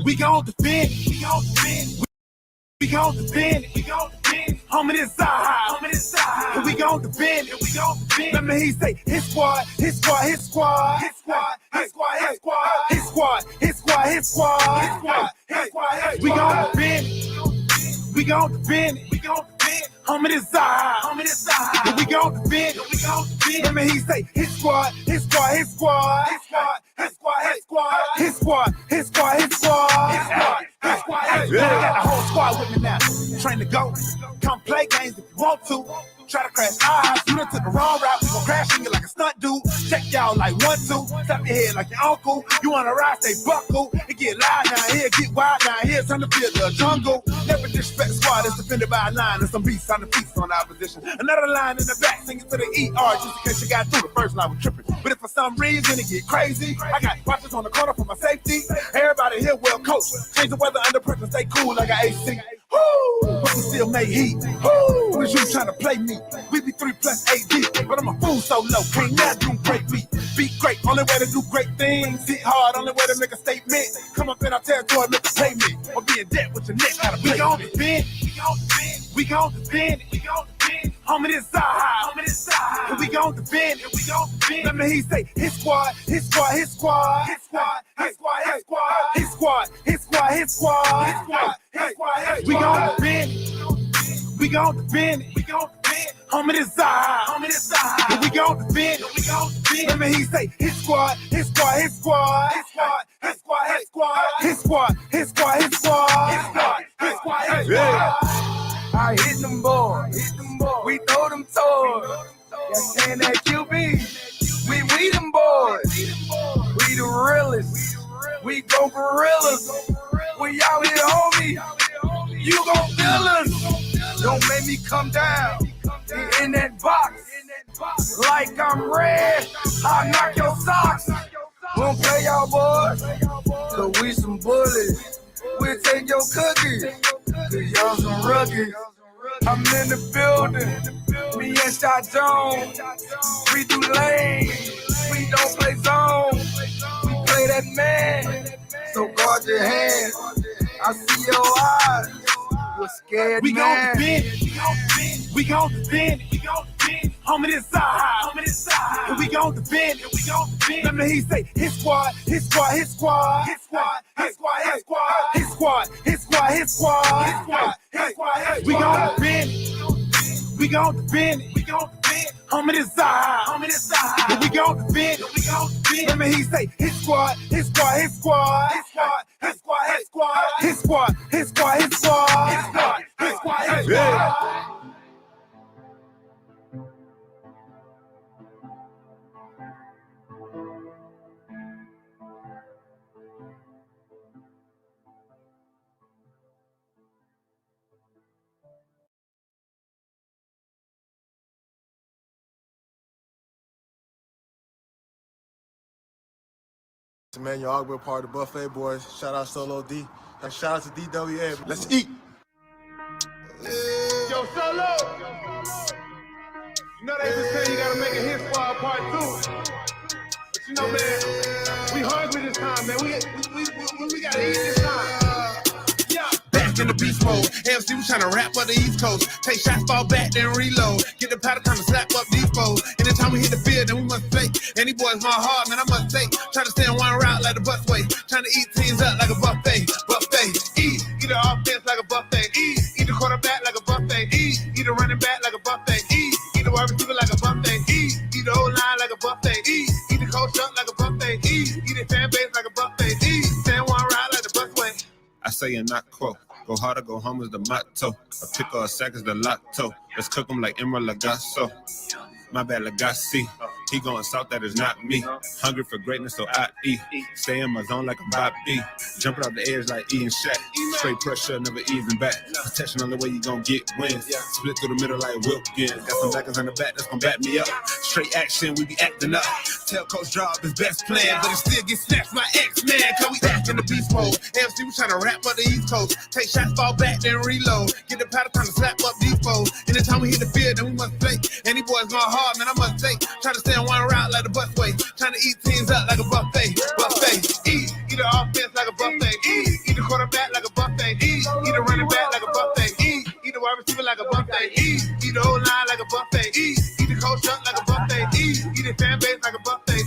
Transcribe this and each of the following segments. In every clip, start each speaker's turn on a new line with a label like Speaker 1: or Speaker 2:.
Speaker 1: We gon' defend. We gon' defend. Homie, this side. And we gon' defend. Remember he say his squad. We gon' defend. Homie, this side. And we gon' defend. Remember he say his squad. We got the whole squad with me now. Train to go. Come play games if you want to. Try to crash eyes. You done took the wrong route. We gon' crash you like a stunt dude. Check y'all like 1, 2. Slap your head like your uncle. You wanna ride, stay buckle. It get loud down here, get wild down here. Turn the field to a jungle. Never disrespect squad. It's defended by a line and some beasts on the feast on our position. Another line in the back singing to the ER just in case you got through the first line with tripping. But if for some reason it get crazy, I got watchers on the corner for my safety. Everybody here well coached. Change the weather under pressure, stay cool like an AC. Woo! But we still make heat. Woo! Was you trying to play me? We be 3 plus AD, but I'm a fool so low. Can't never break me. Be great, only way to do great things. Hit hard, only way to make a statement. Come up in our territory, make a payment. Or be in debt with your neck, gotta play. We gon' defend. Homie, this side. And we gon' defend. Remember he say his squad. We gon' defend. Homie, this side. And we gon' defend. Remember he say his squad.
Speaker 2: I hit them boys. We throw them toys. And that QB. We them boys. We the realest. We go gorillas. We out here, homie. You gon' feel us. Don't make me come down. In that box. Like I'm red. I'll knock your socks. Won't play y'all boys. Cause we some bullies. We'll take your cookies. Cause y'all some rookies. I'm in the building. Me and Shot Jones. We do lane. We don't play zone. We play that man. So guard your hands. I see your eyes. You're scared,
Speaker 1: we
Speaker 2: man.
Speaker 1: We gon' defend. Homie, this side. And we gon' defend. Remember he say his squad. We gon' defend. Homie, this side. And we gon' defend. Remember he say his squad.
Speaker 3: Man, y'all been part of the Buffet Boys. Shout out Solo D. And shout out to DWA. Let's eat.
Speaker 1: Yo, Solo. You know they been saying you gotta make a hit squad part 2. But you know, man, we hungry this time, man. We gotta eat this time.
Speaker 4: In the beast mode, AMC was trying to rap up the East Coast. Take shots, fall back, then reload. Get the powder time to slap up these foes. Anytime we hit the field, then we must play. Any boys my heart, man, I must take. Try to stay on one route like the busway. Trying to eat teams up like a buffet. Eat the offense like a buffet. Eat the quarterback like a buffet. Eat the running back like a buffet. Eat the wide receiver like a buffet. Eat the whole line like a buffet. Eat the coach up like a buffet. Eat the fan base like a buffet. Stand one route like the busway. I say and not quote. Go hard or go home is the motto. A pick or a sack is the lotto. Let's cook them like Emerald Lagasso. My bad, Lagasse. He going south, that is not me. Hungry for greatness, so I eat. Stay in my zone like I'm Bob B. Jumping off the edge like E and Shaq. Straight pressure, never easing back. Protection on the way you gon' get wins. Split through the middle like Wilkins. Got some backers on the back that's gon' back me up. Straight action, we be acting up. Tell Coach Drop his best plan, but it still get snatched by X-Man. Cause we back in the beast mode. AMC was trying to rap up the East Coast. Take shots, fall back, then reload. Get the powder time to slap up these foes. Anytime we hit the field, then we must play. Any boys going hard, man, I must take. Try to stay stay on one route like the busway. Trying to eat teams up like a buffet. Eat the offense like a buffet. Eat the quarterback like a buffet. Eat the running back like a buffet. Eat the wide receiver like a buffet. Eat the whole line like a buffet. Eat the coach up like a buffet. Eat the fan base like a buffet.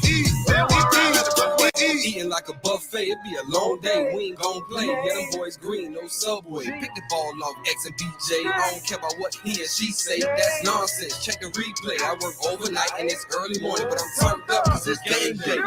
Speaker 5: Eating like a buffet, it be a long day, we ain't gon' play. Yeah, them boys green, no subway. Pick the ball off X and BJ. I don't care about what he and she say, that's nonsense. Check the replay. I work overnight and it's early morning, but I'm turned up cause it's game day.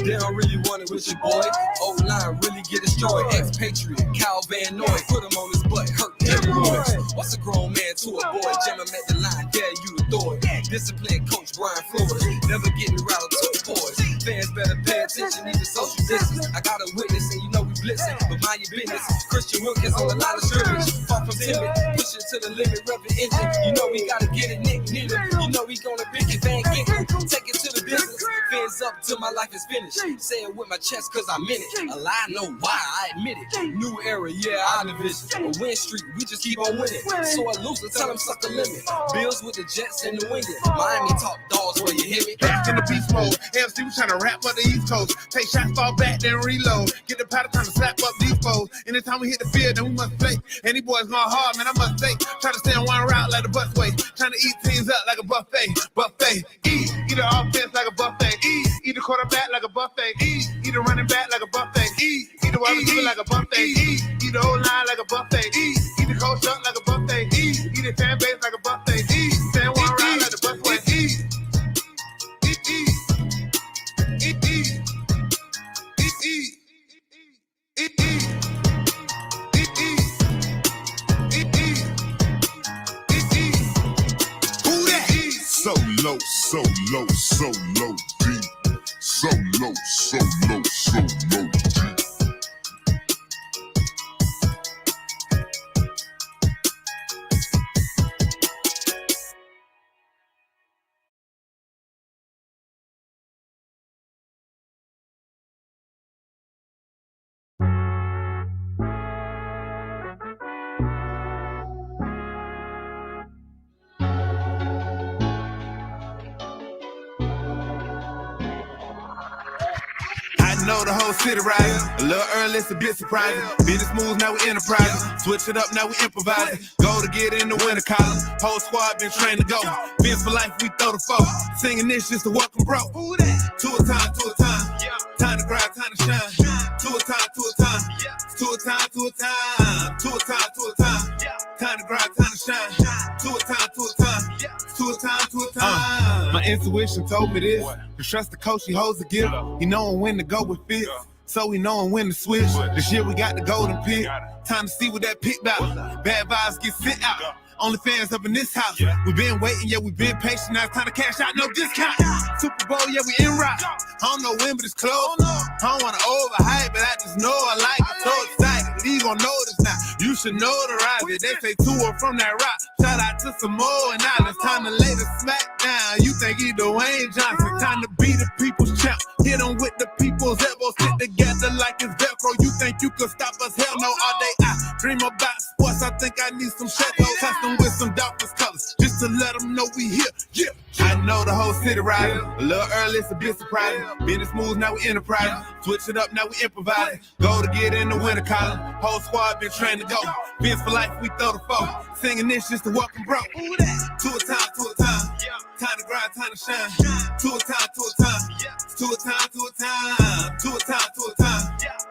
Speaker 5: They don't really want it with your boy. O-line really get destroyed. Ex-Patriot, Cal Van Noy, put him on his butt, hurt hemorrhoids. What's a grown man to a boy? Jam him at the line, dare you to throw it. Discipline coach Brian Flores, never getting rattled to the boys. Fans better pay attention, even social distance. I got a witness and you know we blitzing, but mind your business. Christian Wilkins on the line of scrimmage, far from timid, push it to the limit, rev the engine. You know we gotta get it, Nick Needle. You know we gonna pick it, Van Ginkle, take it to the business. Fins up till my life is finished. Say it with my chest cause I'm in it. A lie, no why, I admit it. New era, yeah, our division. A win streak, we just keep on winning. So I lose to tell them suck a limit. Bills with the Jets and the Winged. Miami top dogs where you hear me.
Speaker 4: Back in the beast mode. AFC was trying to rap up the East Coast. Take shots, fall back, then reload. Get the powder time to slap up these foes. Anytime we hit the field, then we must play. And these boys going hard, man, I must say. Try to stay on one route like the busway. Trying to eat teams up like a buffet. Eat the offense like a buffet. Eat the quarterback like a buffet. Eat the running back like a buffet. Eat the wide receiver like a buffet. Eat the whole line like a buffet. Eat the coach up like a buffet. Eat the fan base like a buffet. Stay on one route like the busway.
Speaker 6: So low, so low, so low, deep. So low, so low, so low, deep.
Speaker 4: Know the whole city rising. A little early, it's a bit surprising. Business moves, now we enterprising. Switch it up, now we improvising. Go to get in the winter column. Whole squad been trained to go. Fins for life, we throw the foe. Singing this just to welcome bro. To a time, to a time. Time to grind, time to shine. To a time, to a time. To a time, to a time. To a time, to a time. Time to grind, time to shine. To a time, to a time. To a time, to a time. My intuition told me this. To trust the coach, he holds the gift. He knowing when to go with fit. So we knowing when to switch. This year we got the golden pick. Time to see what that pick about. Bad vibes get sent out. Only fans up in this house. We been waiting, yeah, we been patient. Now it's time to cash out, no discount. Super Bowl, yeah, we in route. I don't know when, but it's close. I don't wanna overhype, but I just know I like it. So excited, you gon' notice now. You should notarize it. They say tour from that rock. Shout out to some more and now it's time to lay the smack down. You think he Dwayne Johnson? Time to be the people's champ. Hit him with the people's elbows, sit together like it's Velcro. You think you could stop us? Hell no, all day I dream about sports. I think I need some shadows. Custom with some Dolphins colors, just to let them know we here. Yeah. I know the whole city riding. A little early, it's a bit surprising. Business moves, now we enterprising. Switch it up, now we improvising. Go to get in the winter column. Whole squad been trained to go. Fins for life, we throw the foe. Singing this just to welcome bro. To a time, to a time. Time to grind, time to shine. To a time, to a time. To a time, to a time. To a time, to a time.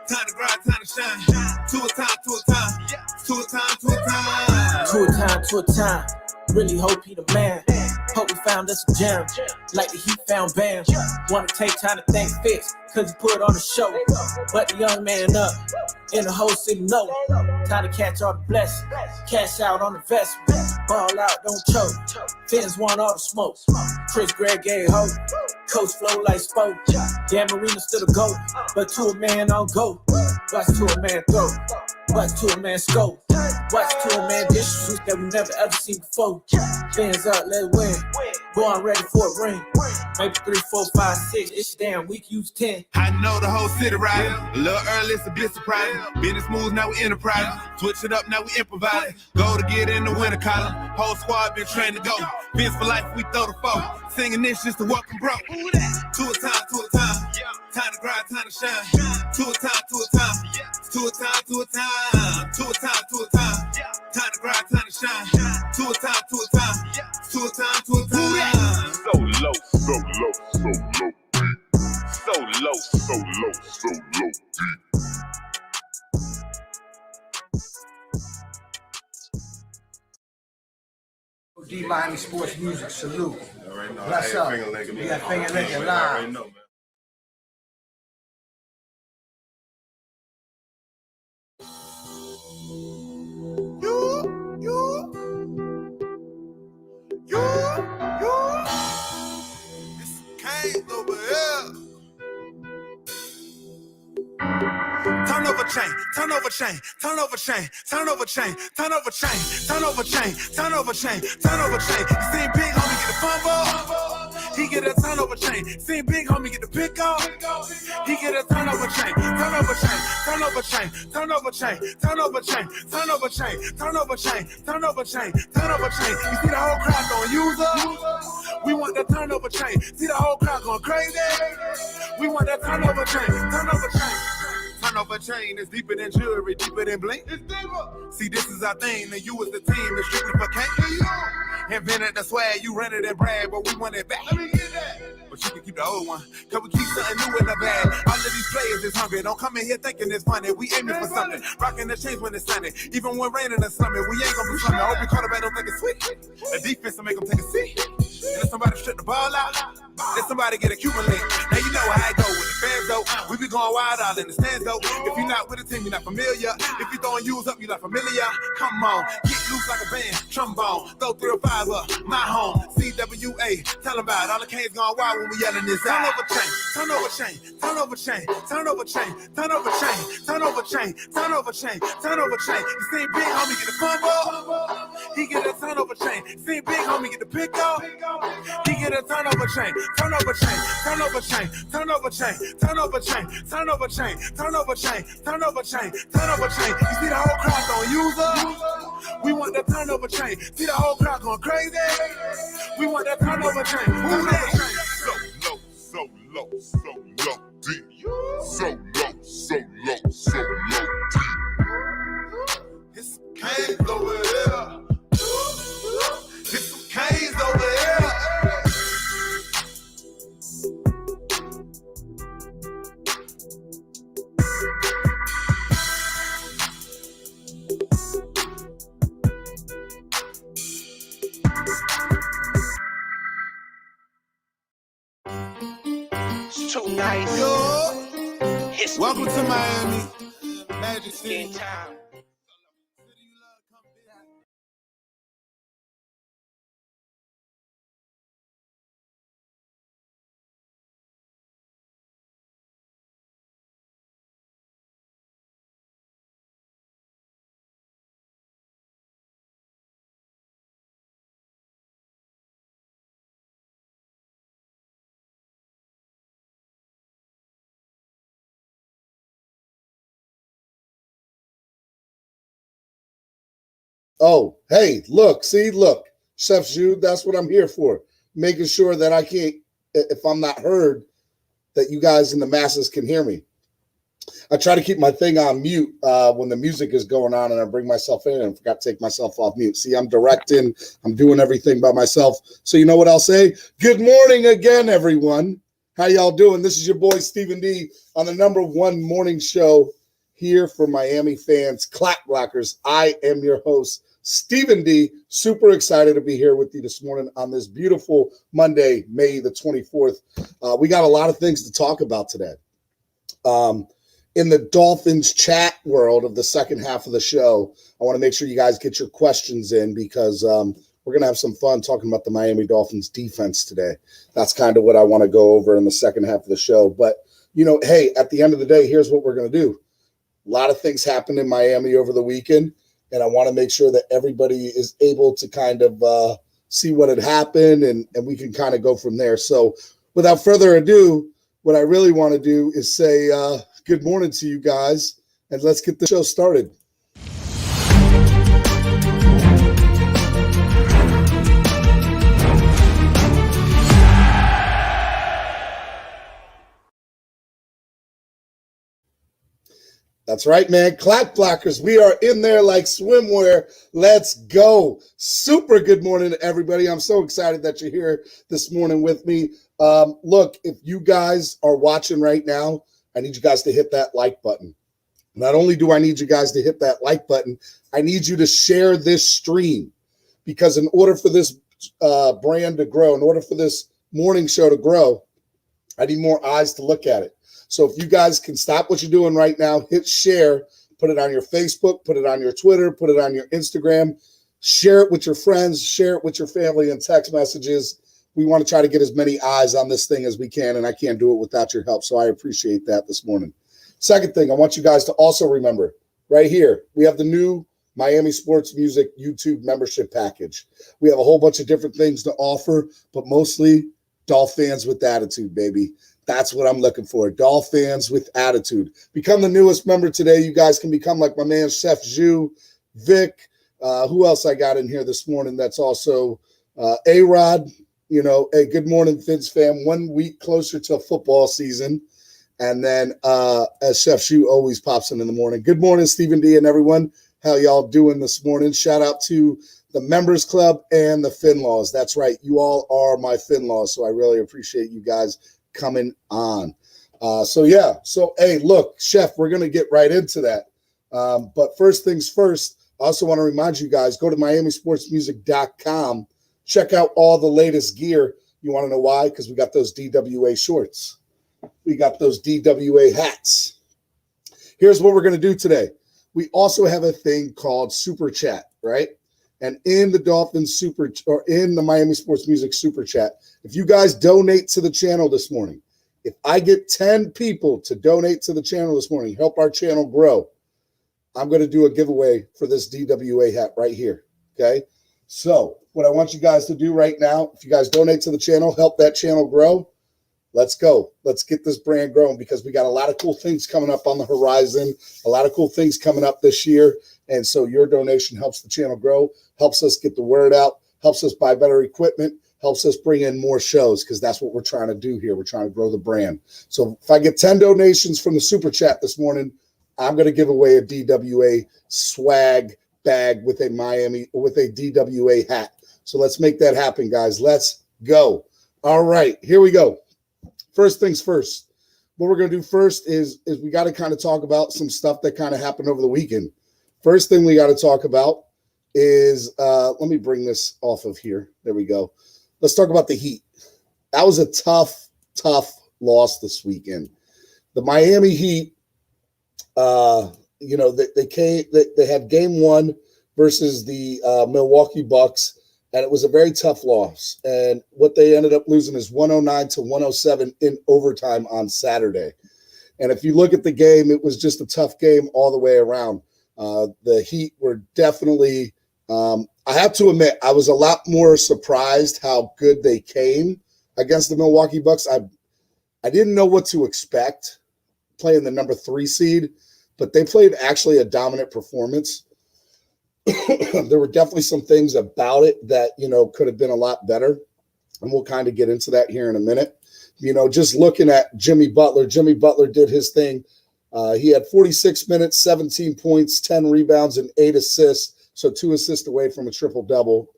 Speaker 4: Time to grind, time to shine. To a time, to a time. To a time, to a time.
Speaker 7: To a time, to a time. Really hope he the man. Hope we found us a gem. Like the Heat found Bam. Wanna take time to thank Fitz, cause he put on the show. But the young man up, in the whole city know. Time to catch all the blessings. Cash out on the vest. Ball out, don't choke. Fins want all the smoke. Chris Gregg gave hope. Coach flow like spoke. Dan Marino still a GOAT. But to a man on go. Watch to a man throw. Watch to a man scope. Watch to a man dishes that we never ever seen before. Fins up, let it win. Born ready for a ring. Maybe 3, 4, 5, 6. It's damn week, use 10.
Speaker 4: I know the whole city riding. A little early, it's a bit surprising. Business moves, now we enterprising. Switch it up, now we improvising. Go to get in the winter column. Whole squad been trained to go. Biz for life, we throw the foe. Singing this just to welcome bro. To a time, to a time. Time to grind, time to shine. To a time, to a time. To a time, to a time. To a time, to a time. Time to grind, time to shine. To a time, to a time. To a time, to a time.
Speaker 6: So low, so low, so low, deep. So low, so low, so low, deep.
Speaker 2: D Miami Sports Music, salute.
Speaker 3: Right now,
Speaker 2: What's up? We got Finger Licking live.
Speaker 3: Know, man.
Speaker 4: It's Kane over here. Turn over chain, turn over chain, turn over chain, turn over chain, turn over chain, turn over chain, turn over chain, turn over chain. You seen big homie get the fumble, he get a turnover chain. Seen big homie get the pick up, he get a turnover chain, turnover chain, turnover chain, turnover chain, turnover chain, turnover chain, turnover chain, turnover chain, turnover chain. You see the whole crowd going user. We want that turnover chain. See the whole crowd going crazy. We want that turnover chain, turnover chain. Turnover chain is deeper than jewelry, deeper than bling. It's deeper. See, this is our thing, and you was the team that's strictly for Kane. Invented the swag, you rented and brag, but we want it back. Let me get that. But you can keep the old one, cause we keep something new in the bag. All of these players is hungry, don't come in here thinking it's funny. We aiming for something, rocking the chains when it's sunny. Even when raining or slumming, we ain't gonna be slumming. I hope your quarterback don't think it's sweet. The defense will make them take a seat. And if somebody strip the ball out, then somebody get a Cuban link. Now you know how it go with the fans though. We be going wild out in the stands though. If you're not with the team, you're not familiar. If you throwing U's up, you're not familiar. Come on, get loose like a band, trombone. Throw 3 or 5 up, my home. CWA, tell them about it. All the K's going wild when we yelling this out. Turn over chain, turn over chain, turn over chain, turn over chain, turn over chain, turn over chain, turn over chain, turn over chain. You see big homie get the fumble, he get a turnover chain. See big homie get the pick up, he get a turnover chain, turnover chain, turnover chain, turnover chain, turnover chain, turnover chain, turnover chain, turnover chain, turnover chain. You see the whole crowd going user. We want that turnover chain. See the whole crowd going crazy. We want that turnover chain. Turnover chain.
Speaker 6: So low, so low, so low, deep. So low, so low, so low, deep.
Speaker 4: It's Canes over here. It's some Canes over here.
Speaker 8: It's too nice.
Speaker 4: Yo,
Speaker 8: History.
Speaker 4: welcome to Miami. Magic City.
Speaker 8: In time.
Speaker 9: Oh, hey, look, Chef Jude, that's what I'm here for. Making sure that I can't, if I'm not heard, that you guys in the masses can hear me. I try to keep my thing on mute when the music is going on and I bring myself in and forgot to take myself off mute. See, I'm directing, I'm doing everything by myself. So you know what I'll say? Good morning again, everyone. How y'all doing? This is your boy, Stephen D, on the #1 morning show here for Miami fans, Clap Blockers. I am your host, Stephen D. Super excited to be here with you this morning on this beautiful Monday, May the 24th. We got a lot of things to talk about today. In the Dolphins chat world of the second half of the show, I want to make sure you guys get your questions in because we're going to have some fun talking about the Miami Dolphins defense today. That's kind of what I want to go over in the second half of the show. But, you know, hey, at the end of the day, here's what we're going to do. A lot of things happened in Miami over the weekend, and I want to make sure that everybody is able to kind of see what had happened, and we can kind of go from there. So without further ado, what I really want to do is say good morning to you guys, and let's get the show started. That's right, man. Clap blockers. We are in there like swimwear. Let's go. Super good morning to everybody. I'm so excited that you're here this morning with me. Look, if you guys are watching right now, I need you guys to hit that like button. Not only do I need you guys to hit that like button, I need you to share this stream, because in order for this brand to grow, in order for this morning show to grow, I need more eyes to look at it. So if you guys can stop what you're doing right now, hit share, put it on your Facebook, put it on your Twitter, put it on your Instagram, share it with your friends, share it with your family in text messages. We want to try to get as many eyes on this thing as we can, and I can't do it without your help. So I appreciate that this morning. Second thing, I want you guys to also remember right here, we have the new Miami Sports Music YouTube membership package. We have a whole bunch of different things to offer, but mostly DolFans with attitude, baby. That's what I'm looking for. DolFans with attitude. Become the newest member today. You guys can become like my man, Chef Zhu, Vic. Who else I got in here this morning? That's also A-Rod. You know, hey, good morning, Fins fam. 1 week closer to football season. And then as Chef Zhu always pops in the morning. Good morning, Stephen D and everyone. How y'all doing this morning? Shout out to the Members Club and the Finlaws. That's right. You all are my Finlaws. So I really appreciate you guys coming on. So hey, look, Chef, we're going to get right into that. But first things first, I also want to remind you guys, go to MiamiSportsMusic.com. Check out all the latest gear. You want to know why? Because we got those DWA shorts. We got those DWA hats. Here's what we're going to do today. We also have a thing called Super Chat, right? And in the Dolphins in the Miami Sports Music Super Chat, if you guys donate to the channel this morning, if I get 10 people to donate to the channel this morning, help our channel grow, I'm going to do a giveaway for this DWA hat right here, okay? So what I want you guys to do right now, if you guys donate to the channel, help that channel grow, let's go. Let's get this brand growing, because we got a lot of cool things coming up on the horizon, a lot of cool things coming up this year. And so your donation helps the channel grow, helps us get the word out, helps us buy better equipment, helps us bring in more shows, because that's what we're trying to do here. We're trying to grow the brand. So if I get 10 donations from the Super Chat this morning, I'm going to give away a DWA swag bag with a DWA hat. So let's make that happen, guys. Let's go. All right, here we go. First things first. What we're going to do first is we got to kind of talk about some stuff that kind of happened over the weekend. First thing we got to talk about is, let me bring this off of here. There we go. Let's talk about the Heat. That was a tough loss this weekend. The Miami Heat, they had game one versus the Milwaukee Bucks, and it was a very tough loss. And what they ended up losing is 109-107 in overtime on Saturday. And if you look at the game, it was just a tough game all the way around. The Heat were definitely, I have to admit, I was a lot more surprised how good they came against the Milwaukee Bucks. I didn't know what to expect playing the number 3 seed, but they played actually a dominant performance. There were definitely some things about it that, could have been a lot better. And we'll kind of get into that here in a minute. Just looking at Jimmy Butler did his thing. He had 46 minutes, 17 points, 10 rebounds, and 8 assists. So 2 assists away from a triple-double.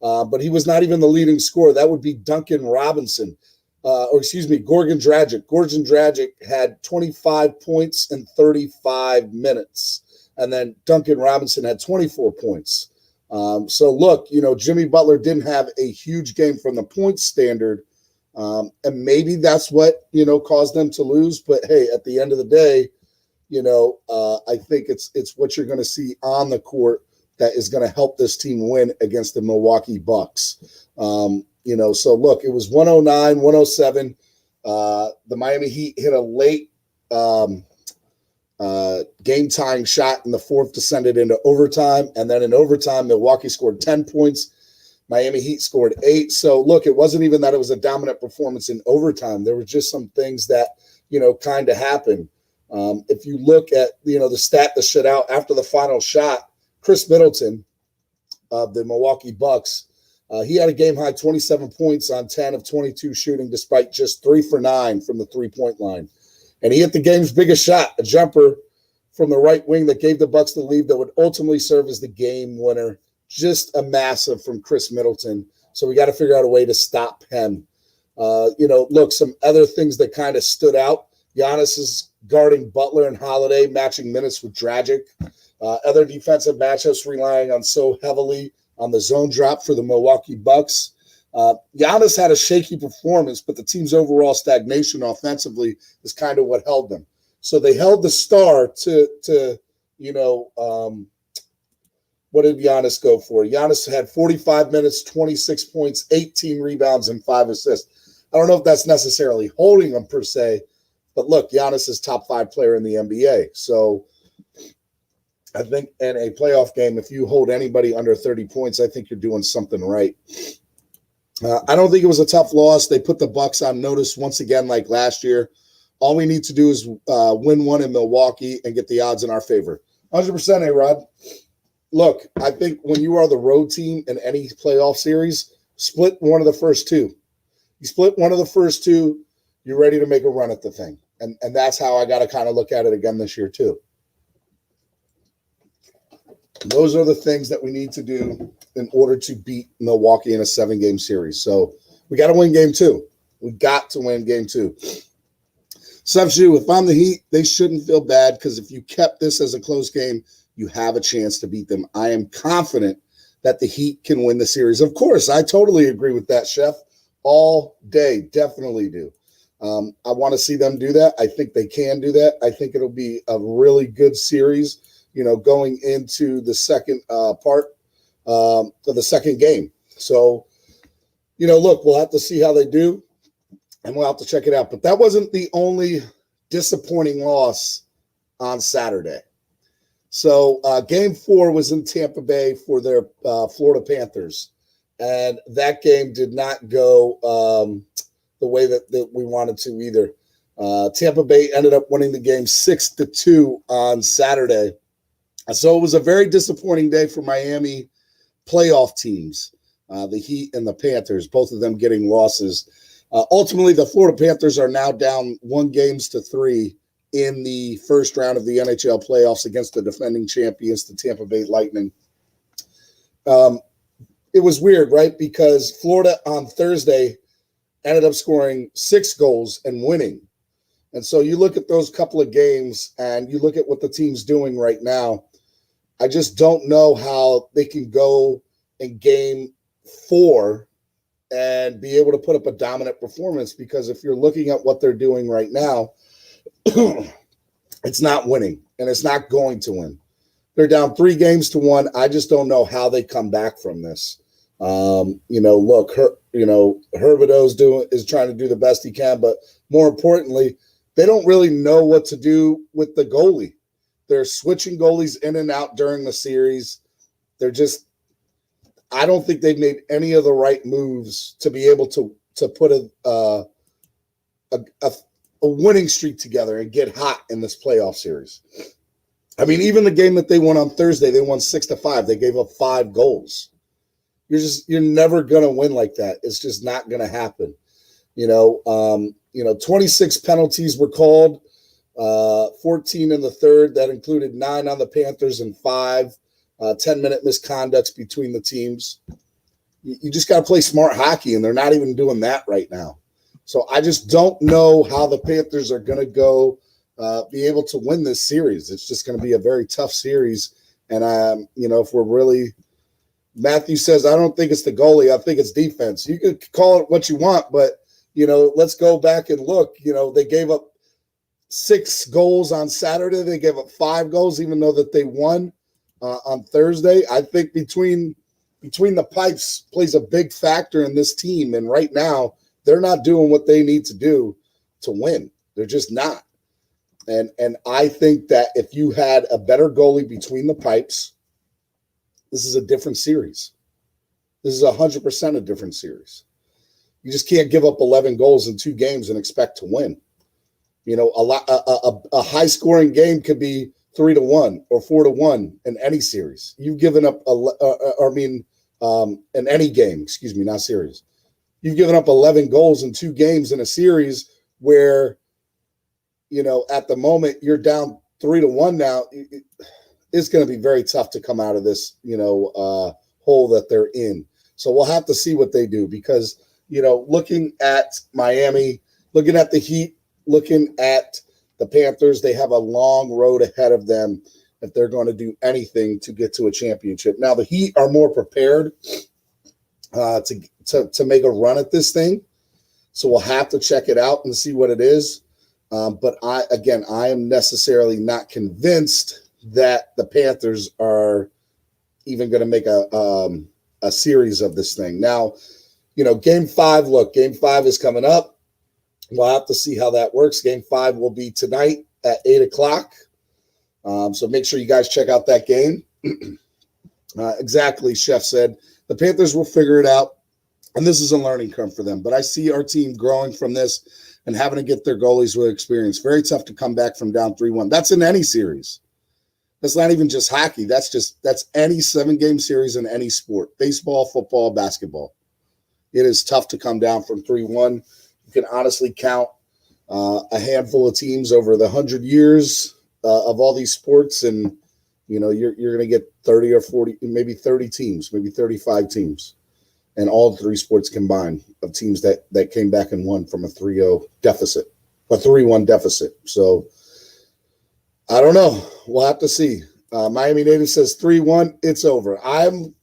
Speaker 9: But he was not even the leading scorer. That would be Duncan Robinson. Gorgon Dragic. Gorgon Dragic had 25 points in 35 minutes. And then Duncan Robinson had 24 points. So look, Jimmy Butler didn't have a huge game from the point standard. And maybe that's what, caused them to lose. But hey, at the end of the day, I think it's what you're going to see on the court that is going to help this team win against the Milwaukee Bucks. So look, it was 109-107. The Miami Heat hit a late game-tying shot in the fourth to send it into overtime. And then in overtime, Milwaukee scored 10 points. Miami Heat scored 8. So, look, it wasn't even that it was a dominant performance in overtime. There were just some things that, kind of happened. If you look at, the stat that stood out after the final shot, Chris Middleton of the Milwaukee Bucks, he had a game-high 27 points on 10 of 22 shooting despite just 3 for 9 from the three-point line. And he hit the game's biggest shot, a jumper from the right wing that gave the Bucks the lead that would ultimately serve as the game winner. Just a massive from Chris Middleton. So we got to figure out a way to stop him. Look, some other things that kind of stood out. Giannis is guarding Butler and Holiday, matching minutes with Dragic. Other defensive matchups relying on so heavily on the zone drop for the Milwaukee Bucks. Giannis had a shaky performance, but the team's overall stagnation offensively is kind of what held them. So they held the star to what did Giannis go for? Giannis had 45 minutes, 26 points, 18 rebounds, and 5 assists. I don't know if that's necessarily holding him per se, but look, Giannis is top 5 player in the NBA. So I think in a playoff game, if you hold anybody under 30 points, I think you're doing something right. I don't think it was a tough loss. They put the Bucks on notice once again, like last year. All we need to do is win one in Milwaukee and get the odds in our favor. 100%, A-Rod. Look, I think when you are the road team in any playoff series, split one of the first 2. You split one of the first 2, you're ready to make a run at the thing. And that's how I got to kind of look at it again this year too. Those are the things that we need to do in order to beat Milwaukee in a 7-game series. So we got to win game 2. We got to win game 2. Subju, if I'm the Heat, they shouldn't feel bad because if you kept this as a close game, you have a chance to beat them. I am confident that the Heat can win the series. Of course, I totally agree with that, Chef. All day, definitely do. I want to see them do that. I think they can do that. I think it'll be a really good series, going into the second part of the second game. So, look, we'll have to see how they do, and we'll have to check it out. But that wasn't the only disappointing loss on Saturday. So game 4 was in Tampa Bay for their Florida Panthers, and that game did not go the way that we wanted to either. Tampa Bay ended up winning the game 6-2 on Saturday. So it was a very disappointing day for Miami playoff teams, the Heat and the Panthers, both of them getting losses. Ultimately, the Florida Panthers are now down 1-3 in the first round of the NHL playoffs against the defending champions, the Tampa Bay Lightning. It was weird, right? Because Florida on Thursday ended up scoring 6 goals and winning. And so you look at those couple of games and you look at what the team's doing right now. I just don't know how they can go in game 4 and be able to put up a dominant performance, because if you're looking at what they're doing right now, it's not winning, and it's not going to win. They're down 3-1. I just don't know how they come back from this. Look, Herbideau's is trying to do the best he can, but more importantly, they don't really know what to do with the goalie. They're switching goalies in and out during the series. I don't think they've made any of the right moves to be able to put a winning streak together and get hot in this playoff series. I mean, even the game that they won on Thursday, they won 6-5. They gave up 5 goals. You're never going to win like that. It's just not going to happen. 26 penalties were called, 14 in the third. That included 9 on the Panthers and 5 10-minute misconducts between the teams. You just got to play smart hockey, and they're not even doing that right now. So I just don't know how the Panthers are going to go be able to win this series. It's just going to be a very tough series. And, if we're really – Matthew says, I don't think it's the goalie. I think it's defense. You could call it what you want, but, let's go back and look. They gave up 6 goals on Saturday. They gave up 5 goals, even though that they won on Thursday. I think between the pipes plays a big factor in this team. And right now, they're not doing what they need to do to win. They're just not. And I think that if you had a better goalie between the pipes, this is a different series. This is 100% a different series. You just can't give up 11 goals in 2 games and expect to win. You know, a high scoring game could be 3-1 or 4-1 in any series. You've given up, in any game, excuse me, not series. You've given up 11 goals in 2 games in a series where, you know, at the moment you're down 3-1 now. It's going to be very tough to come out of this, you know, hole that they're in. So we'll have to see what they do because, you know, looking at Miami, looking at the Heat, looking at the Panthers, they have a long road ahead of them if they're going to do anything to get to a championship. Now, the Heat are more prepared to make a run at this thing. So we'll have to check it out and see what it is. But I am necessarily not convinced that the Panthers are even going to make a series of this thing. Now, you know, Game 5 is coming up. We'll have to see how that works. Game 5 will be tonight at 8:00. So make sure you guys check out that game. Exactly, Chef said. The Panthers will figure it out, and this is a learning curve for them. But I see our team growing from this and having to get their goalies with experience. Very tough to come back from down 3-1. That's in any series. That's not even just hockey. That's any 7-game series in any sport, baseball, football, basketball. It is tough to come down from 3-1. You can honestly count a handful of teams over the 100 years of all these sports, and you know you're going to get 30 or 40, maybe 30 teams, maybe 35 teams, and all 3 sports combined of teams that came back and won from a 3-0 deficit, a 3-1 deficit. So I don't know. We'll have to see. Miami Native says 3-1. It's over. I'm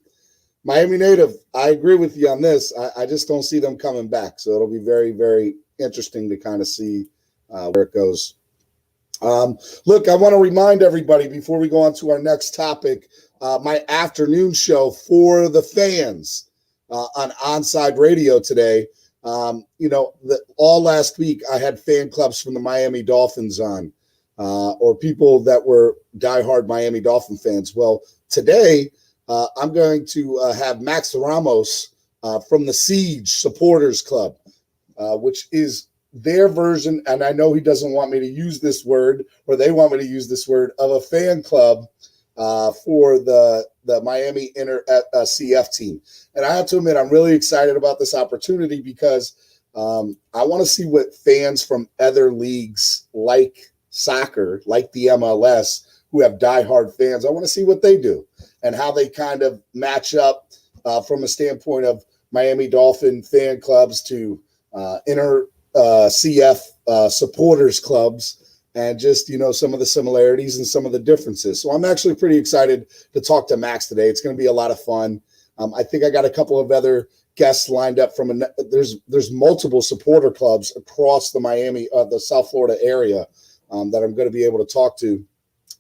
Speaker 9: Miami Native. I agree with you on this. I just don't see them coming back. So it'll be very, very interesting to kind of see where it goes. Look, I want to remind everybody before we go on to our next topic, my afternoon show for the fans on Onside Radio today. You know, all last week I had fan clubs from the Miami Dolphins on, or people that were diehard Miami Dolphin fans. Well, today I'm going to have Max Ramos from the Siege Supporters Club, which is their version, and I know he doesn't want me to use this word, or they want me to use this word, of a fan club for the Miami CF team. And I have to admit, I'm really excited about this opportunity because I want to see what fans from other leagues like soccer, like the MLS, who have diehard fans, I want to see what they do and how they kind of match up from a standpoint of Miami Dolphin fan clubs to inner CF supporters clubs, and just, you know, some of the similarities and some of the differences. So I'm actually pretty excited to talk to Max today. It's going to be a lot of fun. I think I got a couple of other guests lined up from there's multiple supporter clubs across the Miami, the South Florida area that I'm going to be able to talk to.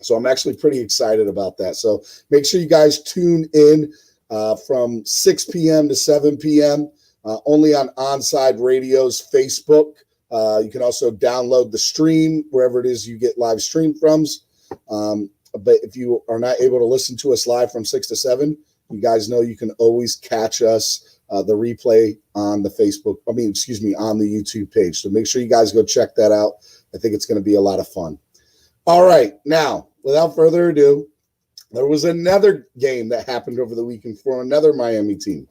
Speaker 9: So I'm actually pretty excited about that. So make sure you guys tune in from 6 p.m. to 7 p.m. Only on Onside Radio's Facebook. You can also download the stream wherever it is you get live stream from. But if you are not able to listen to us live from 6 to 7, you guys know you can always catch us, the replay on the Facebook, on the YouTube page. So make sure you guys go check that out. I think it's going to be a lot of fun. All right. Now, without further ado, there was another game that happened over the weekend for another Miami team.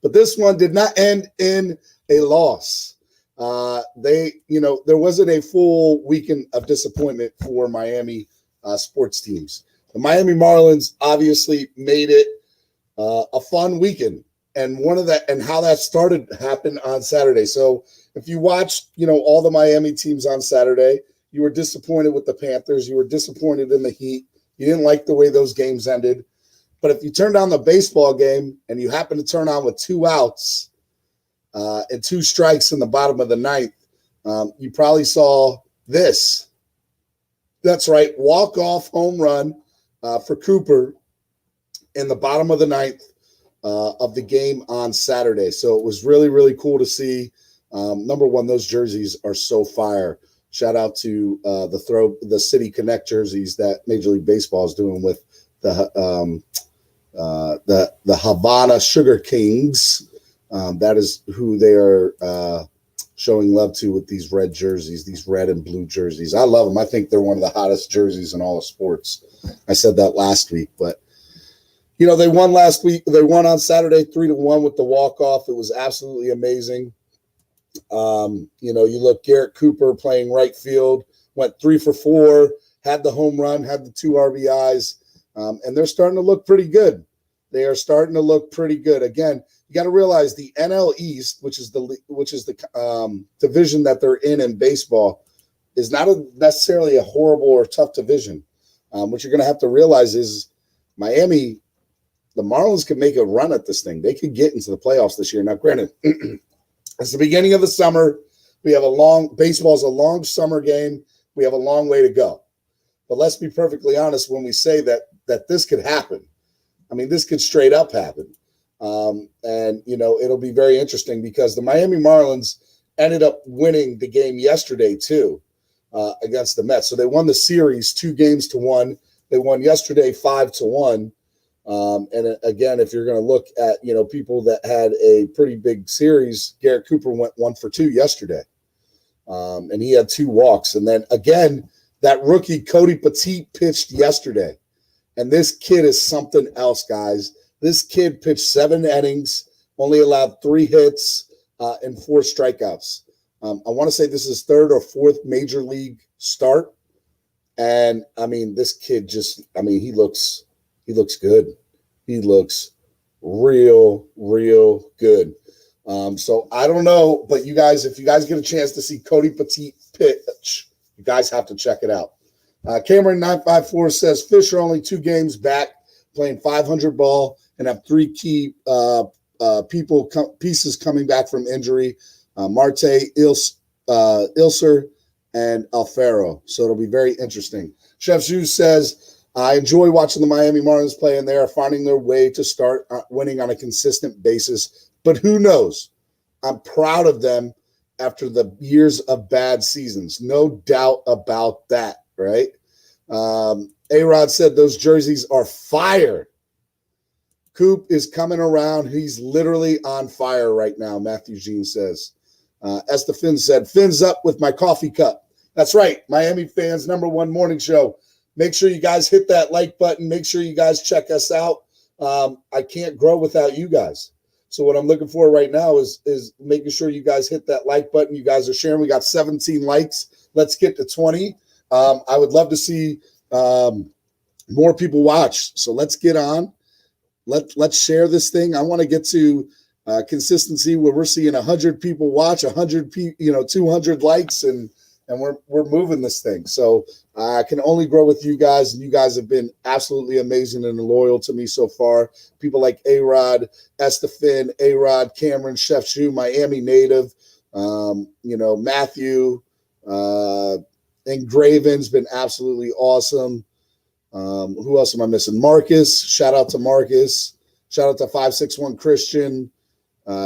Speaker 9: But this one did not end in a loss. There wasn't a full weekend of disappointment for Miami sports teams. The Miami Marlins obviously made it a fun weekend, and how that started happened on Saturday. So if you watched, all the Miami teams on Saturday, you were disappointed with the Panthers. You were disappointed in the Heat. You didn't like the way those games ended. But if you turned on the baseball game and you happen to turn on with 2 outs and 2 strikes in the bottom of the ninth, you probably saw this. That's right, walk-off home run for Cooper in the bottom of the ninth of the game on Saturday. So it was really, really cool to see. Number one, those jerseys are so fire. Shout out to the City Connect jerseys that Major League Baseball is doing with the the Havana Sugar Kings. That is who they are showing love to with these red jerseys, these red and blue jerseys. I love them. I think they're one of the hottest jerseys in all of sports. I said that last week, but they won last week. They won on Saturday 3-1 with the walk-off. It was absolutely amazing. You look, Garrett Cooper playing right field, went 3 for 4, had the home run, had the 2 RBIs, and they're starting to look pretty good. They are starting to look pretty good. Again, you got to realize the NL East, which is the division that they're in baseball, is not necessarily a horrible or tough division. What you're going to have to realize is Miami, the Marlins could make a run at this thing. They could get into the playoffs this year. Now, granted, it's the beginning of the summer. Baseball is a long summer game. We have a long way to go. But let's be perfectly honest when we say that this could happen. I mean, this could straight up happen. And it'll be very interesting because the Miami Marlins ended up winning the game yesterday too, against the Mets. So they won the series 2-1. They won yesterday 5-1. And again, if you're going to look at, people that had a pretty big series, Garrett Cooper went 1 for 2 yesterday. And he had 2 walks. And then again, that rookie Cody Petit pitched yesterday. And this kid is something else, guys. This kid pitched 7 innings, only allowed 3 hits and 4 strikeouts. I want to say this is his 3rd or 4th major league start. And I mean, this kid he looks good. He looks real good. So I don't know, but you guys, if you guys get a chance to see Cody Petit pitch, you guys have to check it out. Cameron 954 says Fish are only 2 games back, playing 500 ball, and have 3 key pieces coming back from injury: Marte, Ilser, and Alfaro. So it'll be very interesting. Chef Zhu says, I enjoy watching the Miami Marlins play, and they are finding their way to start winning on a consistent basis. But who knows? I'm proud of them after the years of bad seasons. No doubt about that, right? A-Rod said those jerseys are fire. Coop is coming around. He's literally on fire right now, Matthew Jean says. Esther Finn said, Fins up with my coffee cup. That's right, Miami fans' #1 morning show. Make sure you guys hit that like button. Make sure you guys check us out. I can't grow without you guys. So what I'm looking for right now is making sure you guys hit that like button. You guys are sharing. We got 17 likes. Let's get to 20. I would love to see more people watch. So let's get on. Let's share this thing. I want to get to consistency where we're seeing 100 people watch, 200 likes, and we're moving this thing. So I can only grow with you guys, and you guys have been absolutely amazing and loyal to me so far. People like A-Rod, Estefan, A-Rod, Cameron, Chef Shu, Miami native, Matthew, Engraven's been absolutely awesome. Who else am I missing? Marcus. Shout out to Marcus. Shout out to 561 Christian,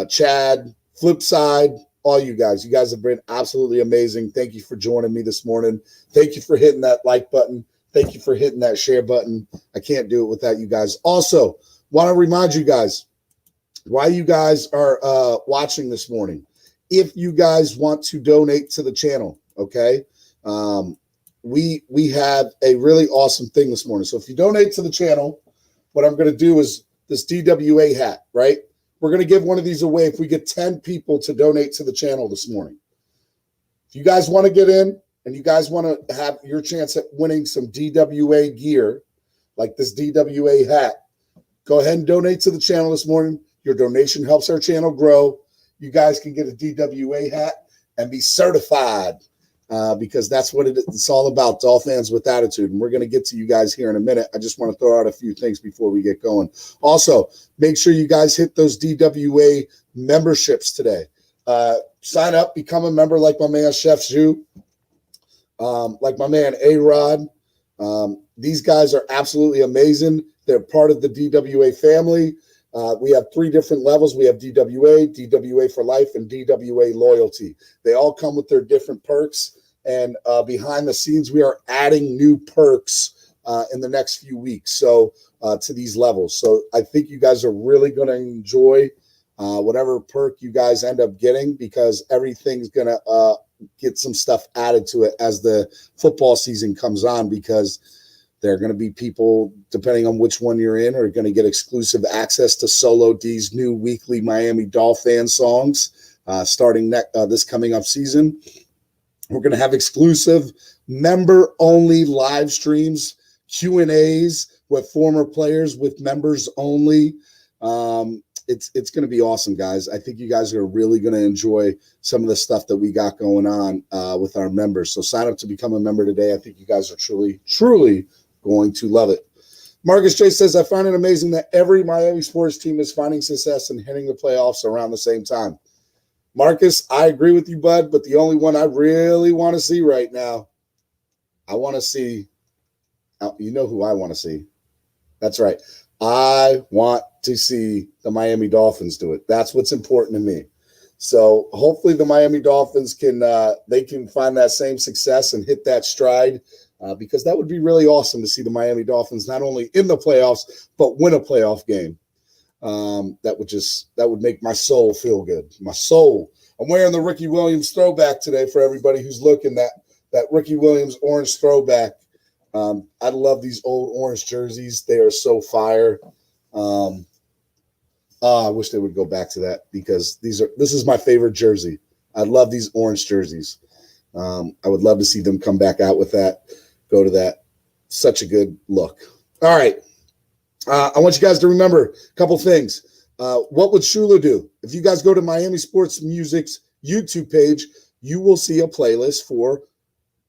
Speaker 9: Chad, Flipside, all you guys. You guys have been absolutely amazing. Thank you for joining me this morning. Thank you for hitting that like button. Thank you for hitting that share button. I can't do it without you guys. Also, want to remind you guys why you guys are watching this morning. If you guys want to donate to the channel, okay? We have a really awesome thing this morning. So if you donate to the channel, what I'm going to do is this DWA hat, right? We're going to give one of these away if we get 10 people to donate to the channel this morning. If you guys want to get in and you guys want to have your chance at winning some DWA gear, like this DWA hat, go ahead and donate to the channel this morning. Your donation helps our channel grow. You guys can get a DWA hat and be certified. Because that's what it's all about, Dolphins with attitude. And we're going to get to you guys here in a minute. I just want to throw out a few things before we get going. Also, make sure you guys hit those DWA memberships today. Sign up, become a member like my man Chef Zhu, like my man A-Rod. These guys are absolutely amazing. They're part of the DWA family. We have 3 different levels. We have DWA, DWA for life, and DWA loyalty. They all come with their different perks. And behind the scenes, we are adding new perks in the next few weeks. So to these levels. So I think you guys are really going to enjoy whatever perk you guys end up getting, because everything's going to get some stuff added to it as the football season comes on, because there are going to be people, depending on which one you're in, are going to get exclusive access to Solo D's new weekly Miami DolFAN songs starting this coming up season. We're going to have exclusive member-only live streams, Q&As with former players, with members only. It's going to be awesome, guys. I think you guys are really going to enjoy some of the stuff that we got going on with our members. So sign up to become a member today. I think you guys are truly, truly going to love it. Marcus J says, I find it amazing that every Miami sports team is finding success and hitting the playoffs around the same time. Marcus, I agree with you, bud, but the only one I really want to see right now, I want to see, you know who I want to see. That's right. I want to see the Miami Dolphins do it. That's what's important to me. So hopefully the Miami Dolphins can find that same success and hit that stride, because that would be really awesome to see the Miami Dolphins not only in the playoffs but win a playoff game. That would make my soul feel good. My soul. I'm wearing the Ricky Williams throwback today for everybody who's looking, that Ricky Williams orange throwback. I love these old orange jerseys. They are so fire. I wish they would go back to that, because this is my favorite jersey. I love these orange jerseys. I would love to see them come back out with that, go to that. Such a good look. All right. I want you guys to remember a couple things. What would Shula do? If you guys go to Miami Sports Music's YouTube page, you will see a playlist for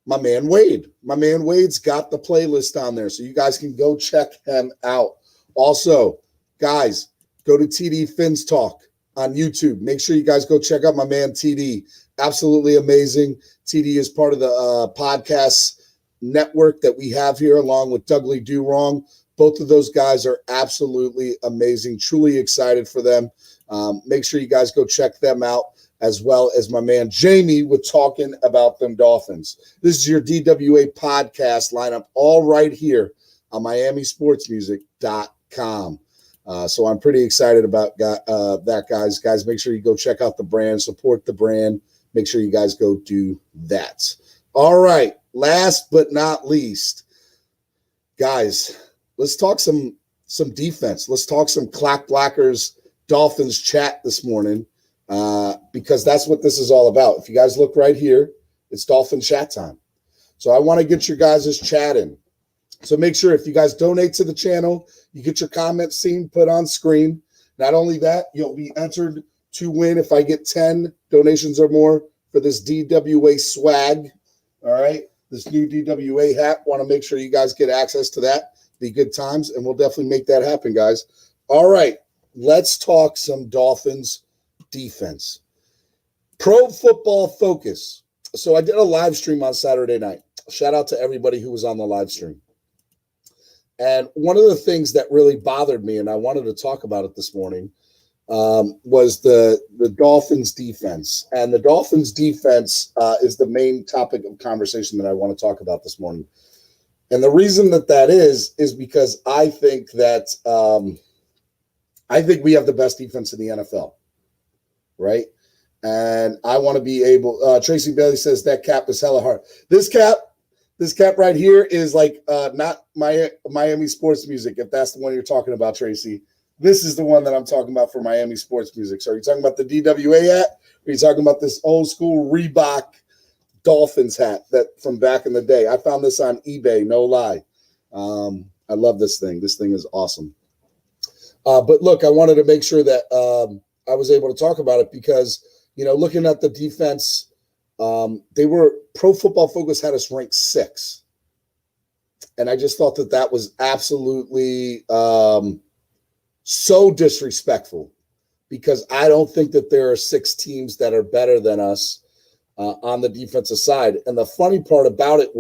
Speaker 9: my man Wade. My man Wade's got the playlist on there, so you guys can go check him out. Also, guys, go to TD Fins Talk on YouTube. Make sure you guys go check out my man TD. Absolutely amazing. TD is part of the podcast network that we have here, along with Dougly Do Wrong. Both of those guys are absolutely amazing. Truly excited for them. Make sure you guys go check them out, as well as my man Jamie with Talking About Them Dolphins. This is your DWA podcast lineup, all right here on MiamiSportsMusic.com. So I'm pretty excited about that, guys. Guys, make sure you go check out the brand, support the brand. Make sure you guys go do that. All right, last but not least, guys, let's talk some defense. Let's talk some Clock Blackers Dolphins chat this morning, because that's what this is all about. If you guys look right here, it's Dolphin chat time. So I want to get your guys' chat in. So make sure if you guys donate to the channel, you get your comments seen, put on screen. Not only that, you'll be entered to win if I get 10 donations or more for this DWA swag. All right, this new DWA hat. Want to make sure you guys get access to that. Be good times, and we'll definitely make that happen, guys. All right, let's talk some Dolphins defense. Pro Football Focus. So I did a live stream on Saturday night. Shout out to everybody who was on the live stream. And one of the things that really bothered me, and I wanted to talk about it this morning, was the Dolphins defense. And the Dolphins defense is the main topic of conversation that I want to talk about this morning. And the reason that is because I think that we have the best defense in the NFL, right? And I want to be able. Tracy Bailey says that cap is hella hard. This cap right here is like not Miami Sports Music. If that's the one you're talking about, Tracy, this is the one that I'm talking about for Miami Sports Music. So are you talking about the DWA hat? Or are you talking about this old school Reebok Dolphins hat that from back in the day? I found this on eBay, no lie. I love this thing. This thing is awesome. But look, I wanted to make sure that I was able to talk about it because, looking at the defense, they were Pro Football Focus had us ranked 6. And I just thought that was absolutely so disrespectful, because I don't think that there are 6 teams that are better than us on the defensive side. And the funny part about it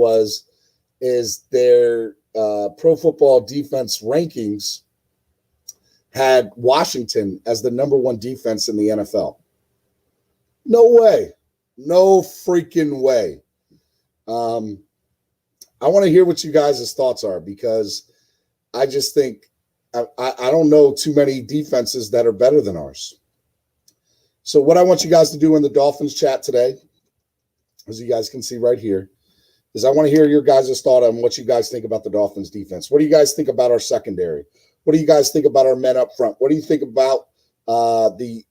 Speaker 9: is their Pro Football Defense rankings had Washington as the number 1 defense in the NFL. No way. No freaking way. I want to hear what you guys' thoughts are, because I just think I don't know too many defenses that are better than ours. So what I want you guys to do in the Dolphins chat today, as you guys can see right here, is I want to hear your guys' thought on what you guys think about the Dolphins defense. What do you guys think about our secondary? What do you guys think about our men up front? What do you think about the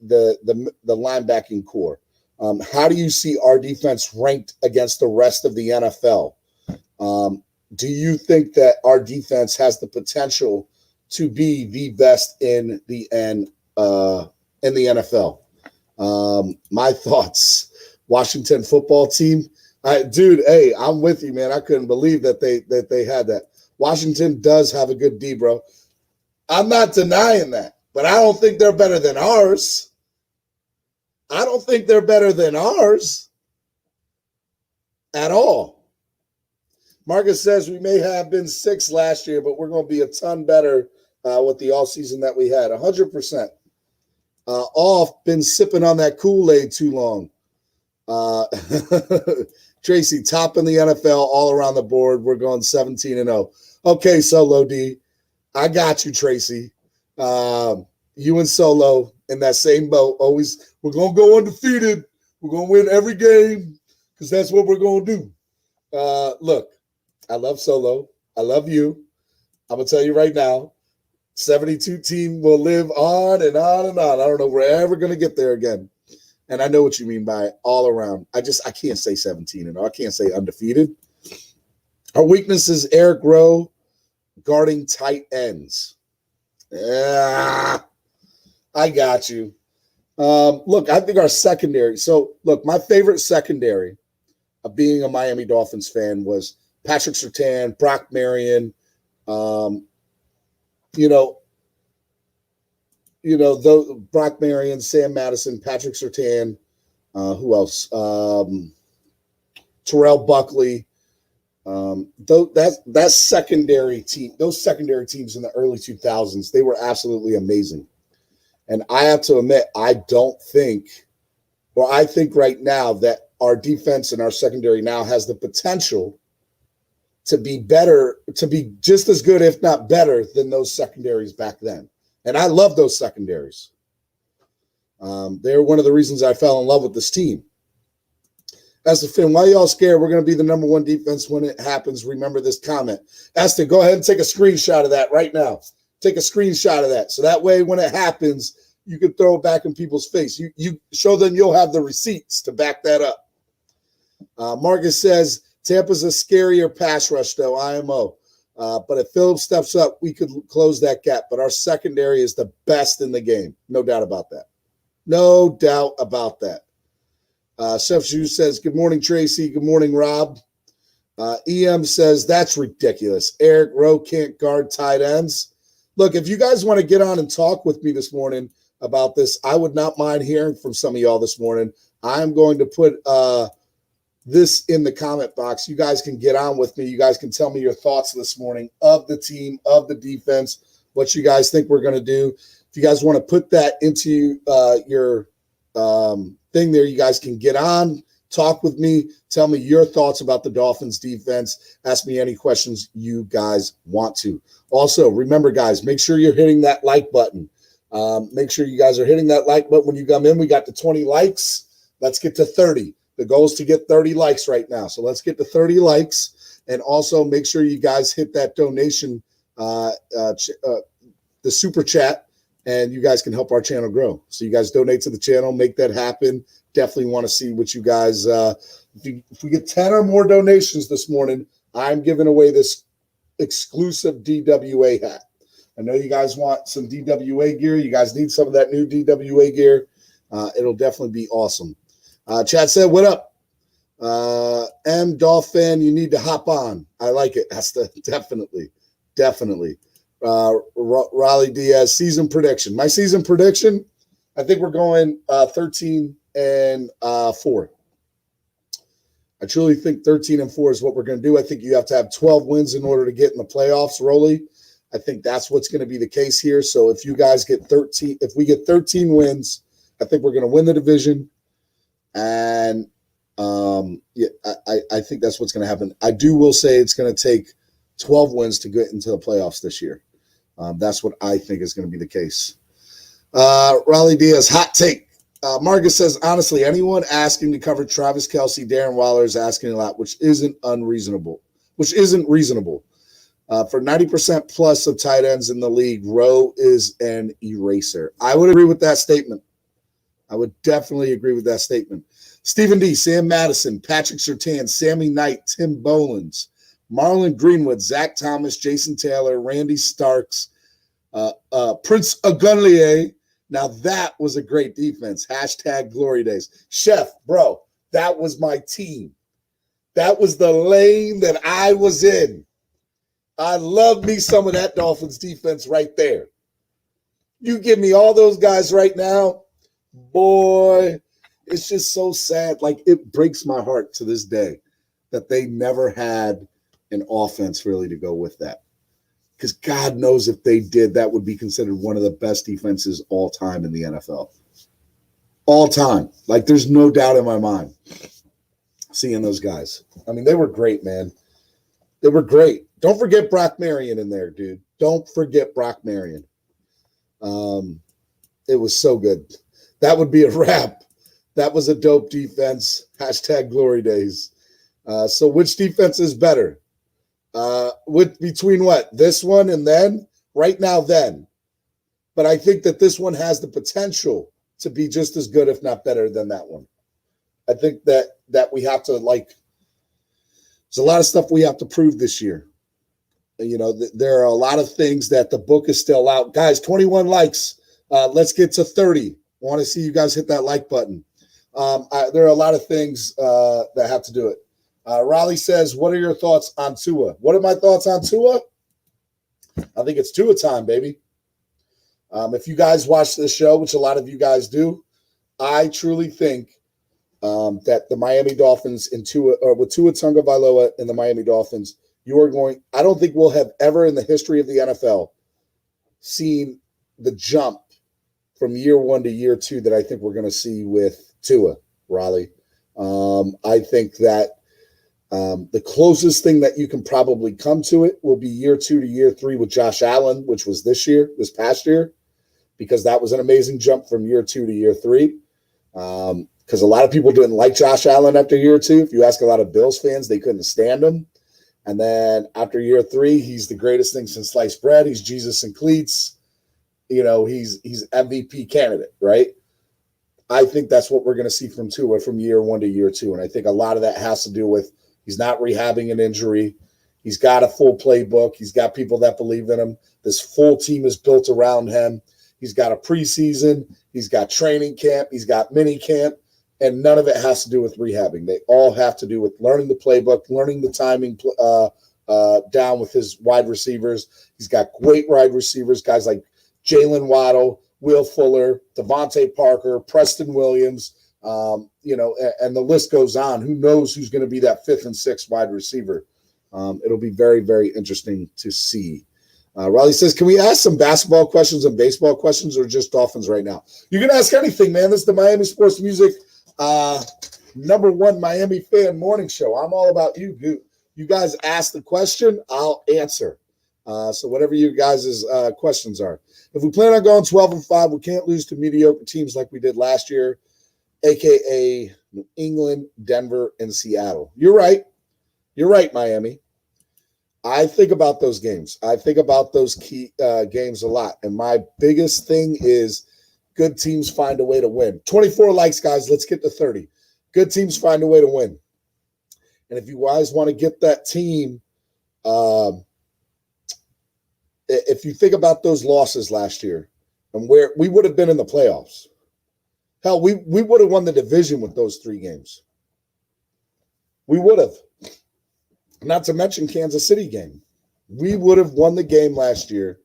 Speaker 9: linebacking core? How do you see our defense ranked against the rest of the NFL? Do you think that our defense has the potential to be the best in the NFL? My thoughts. Washington football team. Dude, hey, I'm with you, man. I couldn't believe that they had that. Washington does have a good D, bro. I'm not denying that, but I don't think they're better than ours. I don't think they're better than ours at all. Marcus says we may have been 6th last year, but we're going to be a ton better with the offseason that we had. 100%. Off, been sipping on that Kool-Aid too long. Tracy, top in the NFL all around the board. We're going 17-0. Okay, Solo D. I got you, Tracy. You and Solo in that same boat. Always, we're going to go undefeated. We're going to win every game because that's what we're going to do. Look, I love Solo. I love you. I'm going to tell you right now, 72 team will live on and on and on. I don't know if we're ever going to get there again. And I know what you mean by all around. I can't say 17 and I can't say undefeated. Our weakness is Eric Rowe guarding tight ends. Yeah, I got you. Look, I think our secondary. So, look, my favorite secondary of being a Miami Dolphins fan was Patrick Surtain, Brock Marion, Brock Marion, Sam Madison, Patrick Surtain, who else? Terrell Buckley. That secondary team, those secondary teams in the early 2000s, they were absolutely amazing. And I have to admit, I think right now that our defense and our secondary now has the potential to be better, to be just as good, if not better, than those secondaries back then. And I love those secondaries. They're one of the reasons I fell in love with this team. That's the Finn. Why y'all scared? We're going to be the number one defense when it happens. Remember this comment. Aston, go ahead and take a screenshot of that right now. Take a screenshot of that. So that way when it happens, you can throw it back in people's face. You show them you'll have the receipts to back that up. Marcus says, Tampa's a scarier pass rush, though, IMO. But if Phillips steps up, we could close that gap. But our secondary is the best in the game. No doubt about that. No doubt about that. Chef Zhu says, good morning, Tracy. Good morning, Rob. EM says, that's ridiculous. Eric Rowe can't guard tight ends. Look, if you guys want to get on and talk with me this morning about this, I would not mind hearing from some of y'all this morning. I'm going to put this in the comment box. You guys can get on with me. You guys can tell me your thoughts this morning of the team, of the defense, what you guys think we're going to do. If you guys want to put that into your thing there, you guys can get on, talk with me, tell me your thoughts about the Dolphins defense, ask me any questions you guys want to. Also, remember, guys, make sure you're hitting that like button. Make sure you guys are hitting that like button when you come in. We got the 20 likes. Let's get to 30. The goal is to get 30 likes right now. So let's get to 30 likes. And also make sure you guys hit that donation, the super chat, and you guys can help our channel grow. So you guys donate to the channel, make that happen. Definitely want to see what you guys, if we get 10 or more donations this morning, I'm giving away this exclusive DWA hat. I know you guys want some DWA gear. You guys need some of that new DWA gear. It'll definitely be awesome. Chad said, what up? DolFAN, you need to hop on. I like it. That's definitely. Raleigh Diaz, season prediction. My season prediction, I think we're going 13-4. I truly think 13-4 is what we're going to do. I think you have to have 12 wins in order to get in the playoffs, Rolly. I think that's what's going to be the case here. So if you guys get 13, if we get 13 wins, I think we're going to win the division. And Yeah, I think that's what's going to happen. I will say it's going to take 12 wins to get into the playoffs this year. That's what I think is going to be the case. Raleigh Diaz, hot take. Marcus says, honestly, anyone asking to cover Travis Kelce, Darren Waller is asking a lot, which isn't reasonable. For 90% plus of tight ends in the league, Rowe is an eraser. I would agree with that statement. I would definitely agree with that statement. Stephen D., Sam Madison, Patrick Surtain, Sammy Knight, Tim Bolins, Marlon Greenwood, Zach Thomas, Jason Taylor, Randy Starks, Prince Agunlier. Now that was a great defense. Hashtag glory days. Chef, bro, that was my team. That was the lane that I was in. I love me some of that Dolphins defense right there. You give me all those guys right now, boy, it's just so sad. Like, it breaks my heart to this day that they never had an offense really to go with that. Because God knows if they did, that would be considered one of the best defenses all time in the NFL. All time. Like, there's no doubt in my mind seeing those guys. I mean, they were great, man. They were great. Don't forget Brock Marion in there, dude. Don't forget Brock Marion. It was so good. That would be a wrap. That was a dope defense. Hashtag glory days. So which defense is better? Between what? This one and then? Right now, then. But I think that this one has the potential to be just as good, if not better, than that one. I think that we have to, like, there's a lot of stuff we have to prove this year. You know, there are a lot of things that the book is still out. Guys, 21 likes. Let's get to 30. I want to see you guys hit that like button. There are a lot of things that have to do it. Raleigh says, what are your thoughts on Tua? What are my thoughts on Tua? I think it's Tua time, baby. If you guys watch this show, which a lot of you guys do, I truly think that the Miami Dolphins with Tua Tagovailoa and the Miami Dolphins, I don't think we'll have ever in the history of the NFL seen the jump from year one to year two that I think we're going to see with Tua, Raleigh. I think that the closest thing that you can probably come to it will be year 2 to year 3 with Josh Allen, which was this past year, because that was an amazing jump from year 2 to year 3. Because a lot of people didn't like Josh Allen after year 2. If you ask a lot of Bills fans, they couldn't stand him. And then after year 3, he's the greatest thing since sliced bread. He's Jesus in cleats. You know, he's MVP candidate, right? I think that's what we're going to see from Tua from year 1 to year 2. And I think a lot of that has to do with he's not rehabbing an injury. He's got a full playbook. He's got people that believe in him. This full team is built around him. He's got a preseason. He's got training camp. He's got mini camp. And none of it has to do with rehabbing. They all have to do with learning the playbook, learning the timing down with his wide receivers. He's got great wide receivers, guys like Jalen Waddle, Will Fuller, Devontae Parker, Preston Williams, and the list goes on. Who knows who's going to be that 5th and 6th wide receiver? It'll be very, very interesting to see. Raleigh says, can we ask some basketball questions and baseball questions or just Dolphins right now? You can ask anything, man. This is the Miami Sports Music #1 Miami fan morning show. I'm all about you. You guys ask the question, I'll answer. So whatever you guys' questions are. If we plan on going 12-5, we can't lose to mediocre teams like we did last year, a.k.a. New England, Denver, and Seattle. You're right. You're right, Miami. I think about those games. I think about those key games a lot. And my biggest thing is good teams find a way to win. 24 likes, guys. Let's get to 30. Good teams find a way to win. And if you guys want to get that team, if you think about those losses last year and where we would have been in the playoffs, hell, we would have won the division with those 3 games. We would have. Not to mention Kansas City game. We would have won the game last year.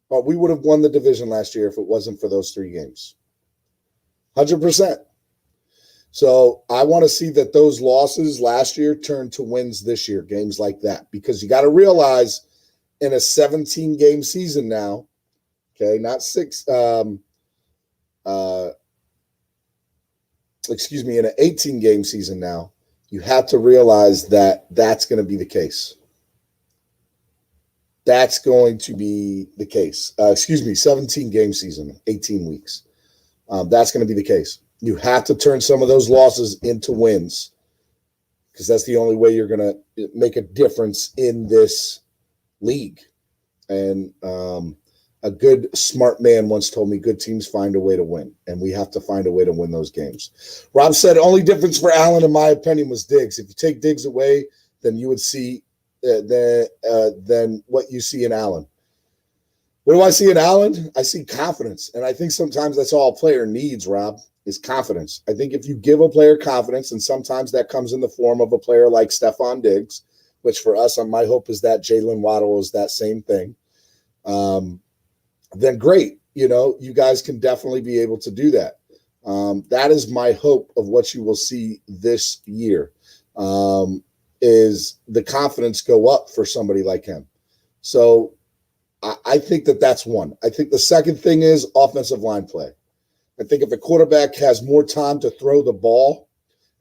Speaker 9: Or we would have won the division last year if it wasn't for those 3 games. 100%. So I want to see that those losses last year turn to wins this year, games like that. Because you got to realize in a 17-game season now, okay, not 6, in an 18-game season now, you have to realize that that's going to be the case. That's going to be the case. 17 game season, 18 weeks. That's going to be the case. You have to turn some of those losses into wins because that's the only way you're going to make a difference in this league. And a good, smart man once told me good teams find a way to win, and we have to find a way to win those games. Rob said only difference for Allen, in my opinion, was Diggs. If you take Diggs away, then you would see then what you see in Allen. What do I see in Allen? I see confidence, and I think sometimes that's all a player needs, Rob, is confidence. I think if you give a player confidence, and sometimes that comes in the form of a player like Stefon Diggs, which for us, my hope is that Jalen Waddle is that same thing, then great. You guys can definitely be able to do that. That is my hope of what you will see this year, is the confidence go up for somebody like him. So I think that's one. I think the second thing is offensive line play. I think if a quarterback has more time to throw the ball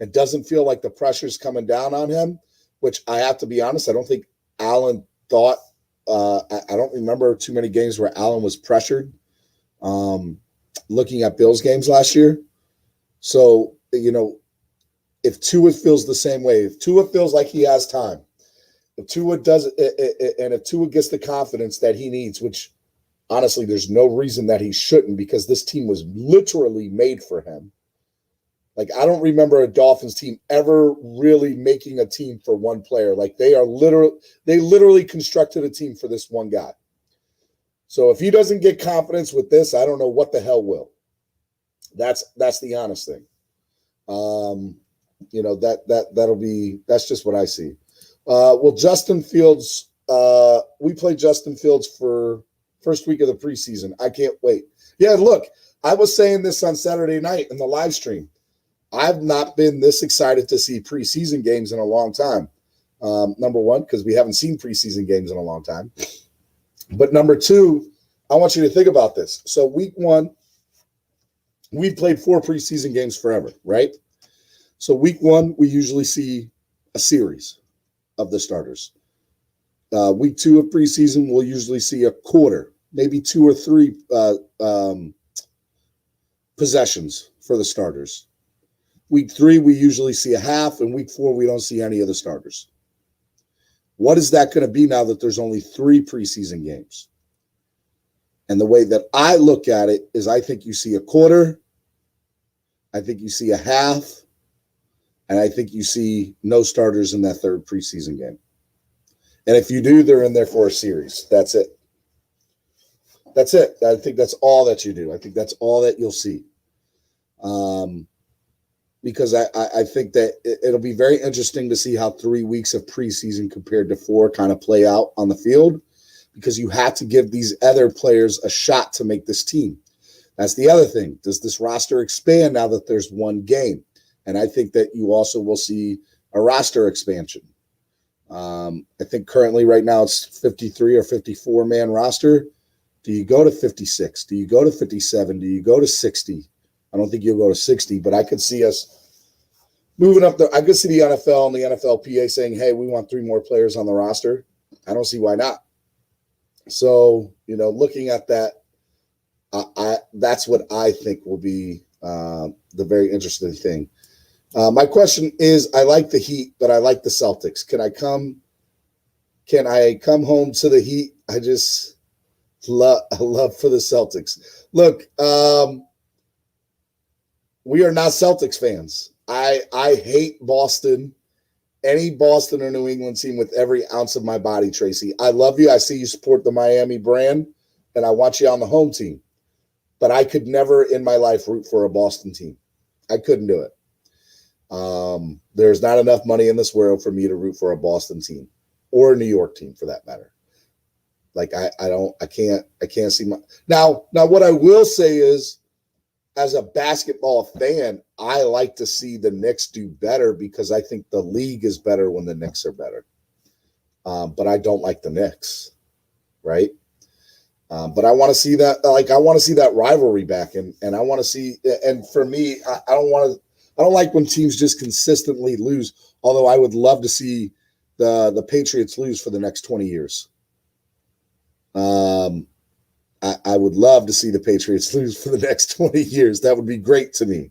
Speaker 9: and doesn't feel like the pressure's coming down on him, which I have to be honest, I don't think Allen thought I don't remember too many games where Allen was pressured looking at Bills games last year. So, if Tua feels the same way, if Tua feels like he has time, if Tua does it, and if Tua gets the confidence that he needs, which honestly, there's no reason that he shouldn't because this team was literally made for him. Like, I don't remember a Dolphins team ever really making a team for one player. Like, they literally constructed a team for this one guy. So if he doesn't get confidence with this, I don't know what the hell will. That's the honest thing. That's just what I see. Well, Justin Fields, we played Justin Fields for first week of the preseason. I can't wait. Yeah, look, I was saying this on Saturday night in the live stream. I've not been this excited to see preseason games in a long time. Number one, because we haven't seen preseason games in a long time. But number two, I want you to think about this. So week one, we played 4 preseason games forever, right? So week one, we usually see a series of the starters. Week 2 of preseason, we'll usually see a quarter, maybe 2 or 3 possessions for the starters. Week 3, we usually see a half, and week 4, we don't see any of the starters. What is that going to be now that there's only 3 preseason games? And the way that I look at it is I think you see a quarter, I think you see a half, and I think you see no starters in that 3rd preseason game. And if you do, they're in there for a series. That's it. That's it. I think that's all that you do. I think that's all that you'll see. Because I think that it'll be very interesting to see how 3 weeks of preseason compared to 4 kind of play out on the field, because you have to give these other players a shot to make this team. That's the other thing. Does this roster expand now that there's 1 game? And I think that you also will see a roster expansion. I think currently right now it's 53 or 54 man roster. Do you go to 56? Do you go to 57? Do you go to 60? I don't think you'll go to 60, but I could see us moving up I could see the NFL and the NFLPA saying, hey, we want 3 more players on the roster. I don't see why not. So, looking at that, that's what I think will be the very interesting thing. My question is, I like the Heat, but I like the Celtics. Can I come home to the Heat? I just love for the Celtics. Look, we are not Celtics fans. I hate Boston, any Boston or New England team with every ounce of my body, Tracy. I love you. I see you support the Miami brand, and I want you on the home team. But I could never in my life root for a Boston team. I couldn't do it. There's not enough money in this world for me to root for a Boston team or a New York team for that matter. Like I can't see now what I will say is, as a basketball fan, I like to see the Knicks do better because I think the league is better when the Knicks are better. But I don't like the Knicks, right? But I want to see that. Like, I want to see that rivalry back, and I want to see. And for me, I don't like when teams just consistently lose. Although I would love to see the Patriots lose for the next 20 years. I would love to see the Patriots lose for the next 20 years. That would be great to me.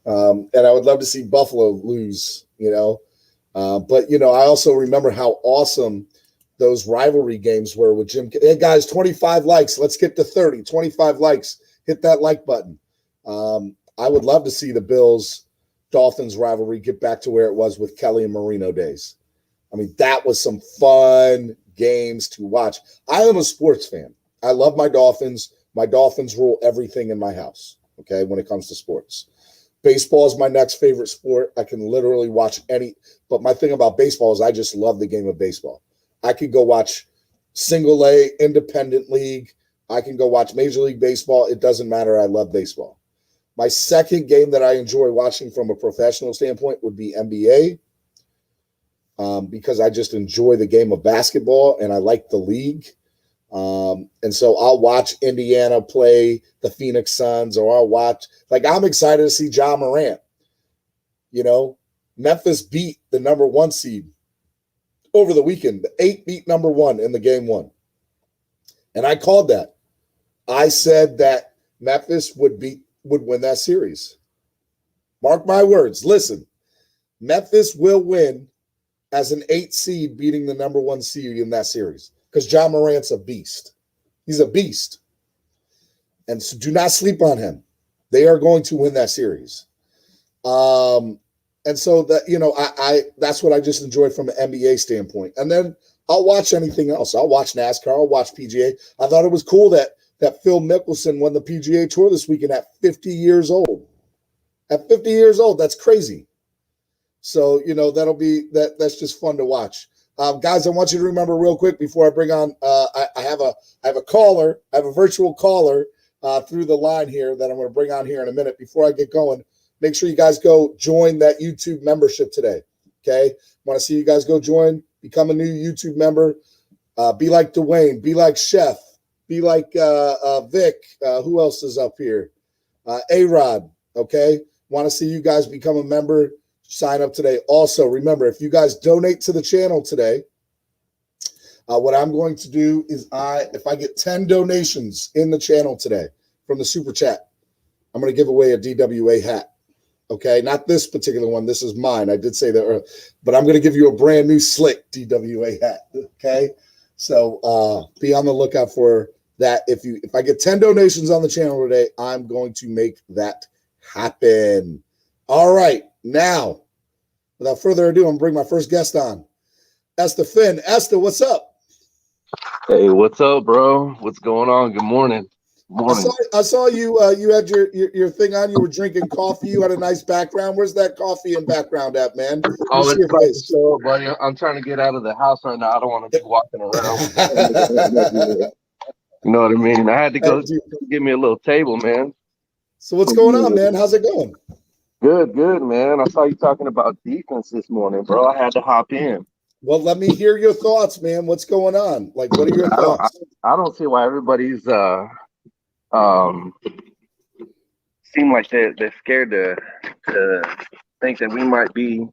Speaker 9: And I would love to see Buffalo lose, but, I also remember how awesome those rivalry games were with Jim. Hey, guys, 25 likes. Let's get to 30. 25 likes. Hit that like button. I would love to see the Bills-Dolphins rivalry get back to where it was with Kelly and Marino days. I mean, that was some fun games to watch. I am a sports fan. I love my Dolphins. My Dolphins rule everything in my house, okay, when it comes to sports. Baseball is my next favorite sport. I can literally watch any – but my thing about baseball is I just love the game of baseball. I could go watch single A, independent league. I can go watch Major League Baseball. It doesn't matter. I love baseball. My second game that I enjoy watching from a professional standpoint would be NBA, because I just enjoy the game of basketball and I like the league. And so I'll watch Indiana play the Phoenix Suns, or I'll watch – like, I'm excited to see Ja Morant. Memphis beat the number 1 seed over the weekend. The 8 beat number 1 in the game 1. And I called that. I said that Memphis would win that series. Mark my words. Listen, Memphis will win as an 8 seed beating the number 1 seed in that series, because Ja Morant's a beast. He's a beast. And so do not sleep on him. They are going to win that series. And so that, I that's what I just enjoyed from an NBA standpoint. And then I'll watch anything else. I'll watch NASCAR. I'll watch PGA. I thought it was cool that Phil Mickelson won the PGA Tour this weekend at 50 years old. At 50 years old, that's crazy. So, that's just fun to watch. Guys, I want you to remember real quick before I bring on, I have a caller. I have a virtual caller through the line here that I'm going to bring on here in a minute. Before I get going, make sure you guys go join that YouTube membership today. Okay. Want to see you guys go join, become a new YouTube member. Be like Dwayne, be like Chef, be like Vic. Who else is up here? A-Rod. Okay. Want to see you guys become a member. Sign up today. Also, remember, if you guys donate to the channel today, what I'm going to do is if I get 10 donations in the channel today from the super chat, I'm going to give away a DWA hat. Okay, not this particular one. This is mine. I did say that, but I'm going to give you a brand new slick DWA hat. Okay, so be on the lookout for that. If I get 10 donations on the channel today, I'm going to make that happen. All right, now, without further ado, I'm going to bring my first guest on. Esther Finn. Esther, what's up?
Speaker 10: Hey, what's up, bro? What's going on? Good morning. Morning.
Speaker 9: I saw you. You had your thing on. You were drinking coffee. You had a nice background. Where's that coffee and background at, man?
Speaker 10: Oh, it's right so, buddy. I'm trying to get out of the house right now. I don't want to be walking around. You know what I mean? I had to go get me a little table, man.
Speaker 9: So what's going on, man? How's it going?
Speaker 10: Good, man. I saw you talking about defense this morning, bro. I had to hop in.
Speaker 9: Well, let me hear your thoughts, man. What's going on? Like, what are your thoughts?
Speaker 10: I don't see why everybody's seem like they're scared to think that we might be,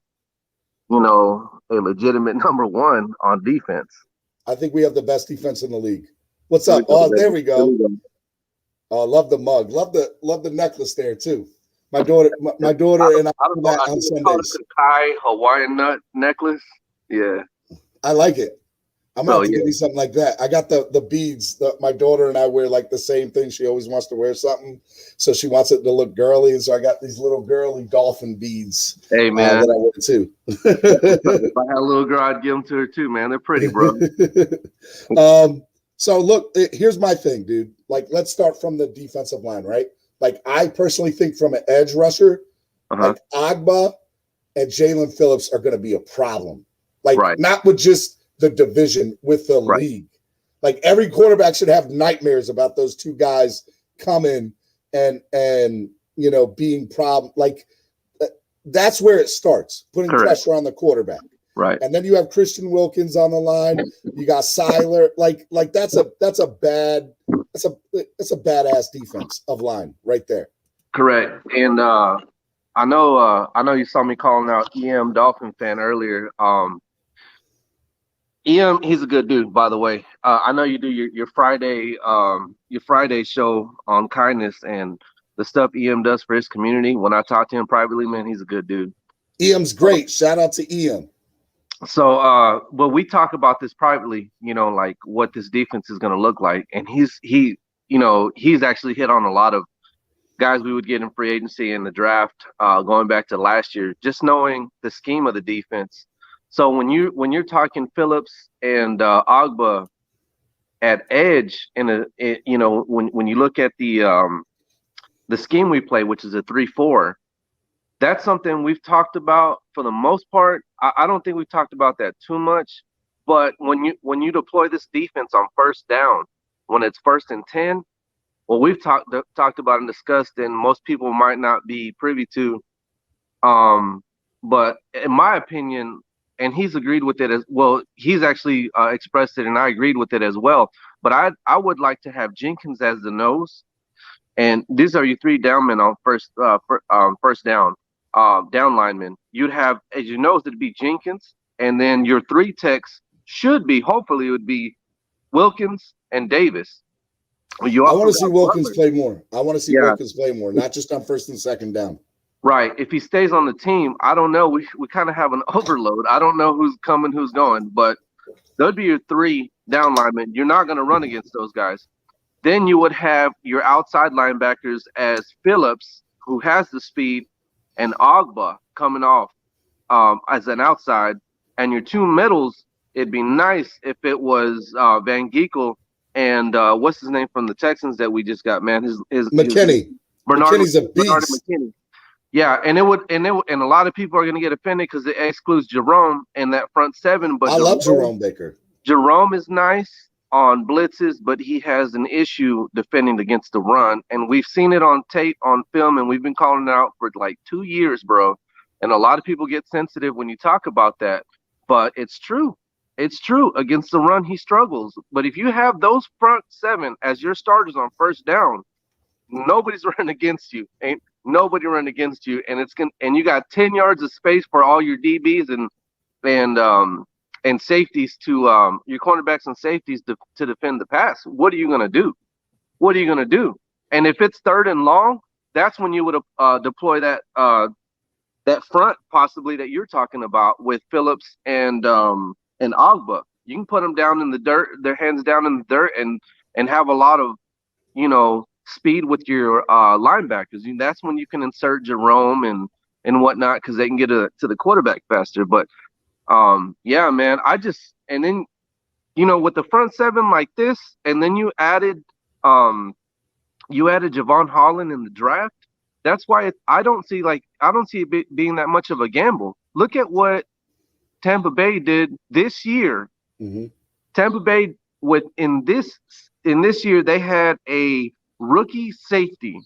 Speaker 10: a legitimate number 1 on defense.
Speaker 9: I think we have the best defense in the league. What's up? Oh, there we go. Oh, love the mug. Love the necklace there too. My daughter and I
Speaker 10: don't know.
Speaker 9: on Sundays.
Speaker 10: Kai Hawaiian nut necklace. Yeah,
Speaker 9: I like it. I'm gonna have to get me something like that. I got the beads. My daughter and I wear like the same thing. She always wants to wear something, so she wants it to look girly. And so I got these little girly dolphin beads.
Speaker 10: Hey man,
Speaker 9: that I wear too.
Speaker 10: If I had a little girl, I'd give them to her too, man. They're pretty, bro.
Speaker 9: So look, here's my thing, dude. Like, let's start from the defensive line, right? Like, I personally think from an edge rusher, like Agba and Jalen Phillips are going to be a problem. Like, not with just the division, with the league. Like, every quarterback should have nightmares about those two guys coming and being problem. Like, that's where it starts, putting pressure on the quarterback.
Speaker 10: Right.
Speaker 9: And then you have Christian Wilkins on the line. You got Seiler. Like that's a badass defense of line right there.
Speaker 10: Correct. And I know you saw me calling out EM Dolphin fan earlier. EM, he's a good dude, by the way. I know you do your Friday show on kindness and the stuff EM does for his community. When I talk to him privately, man, he's a good dude.
Speaker 9: EM's great. Shout out to EM.
Speaker 10: So, well, we talk about this privately, like what this defense is going to look like. And he's actually hit on a lot of guys we would get in free agency in the draft, going back to last year, just knowing the scheme of the defense. So when you're talking Phillips and Agba at edge when you look at the scheme we play, which is a 3-4, that's something we've talked about for the most part. I don't think we've talked about that too much, but when you deploy this defense on first down, when it's 1st and 10, well, we've talked about and discussed, and most people might not be privy to. But in my opinion, and he's agreed with it as well. He's actually expressed it, and I agreed with it as well. But I would like to have Jenkins as the nose, and these are your 3 down men on first down linemen. You'd have as your nose it'd be Jenkins, and then your 3 techs hopefully it would be Wilkins and Davis.
Speaker 9: I want to see Wilkins play more. Wilkins play more, not just on 1st and 2nd down.
Speaker 10: Right. If he stays on the team, I don't know. We kind of have an overload. I don't know who's coming, who's going, but those would be your 3 down linemen. You're not going to run against those guys. Then you would have your outside linebackers as Phillips, who has the speed, and Agba coming off as an outside. And your 2 middles, it'd be nice if it was Van Ginkel and what's his name from the Texans that we just got, man? His
Speaker 9: McKinney.
Speaker 10: McKinney's
Speaker 9: a beast.
Speaker 10: McKinney. Yeah, and a lot of people are going to get offended because it excludes Jerome in that front 7. But
Speaker 9: I love Jerome Baker.
Speaker 10: Jerome is nice on blitzes, but he has an issue defending against the run, and we've seen it on tape, on film, and we've been calling it out for like 2 years, bro. And a lot of people get sensitive when you talk about that, but it's true. It's true. Against the run, he struggles. But if you have those front 7 as your starters on first down, nobody's running against you. Ain't nobody running against you, and you got 10 yards of space for all your DBs and safeties to your cornerbacks and safeties to defend the pass. What are you gonna do? And if it's 3rd and long, that's when you would deploy that front possibly that you're talking about with Phillips and Agba. You can put them down in the dirt, their hands down in the dirt, and have a lot of speed with your linebackers. That's when you can insert Jerome and whatnot, because they can get to the quarterback faster. But yeah, man, and then with the front 7 like this, and then you added Javon Holland in the draft. That's why I don't see it being that much of a gamble. Look at what Tampa Bay did this year.
Speaker 9: Mm-hmm.
Speaker 10: Tampa Bay in this year they had a rookie safety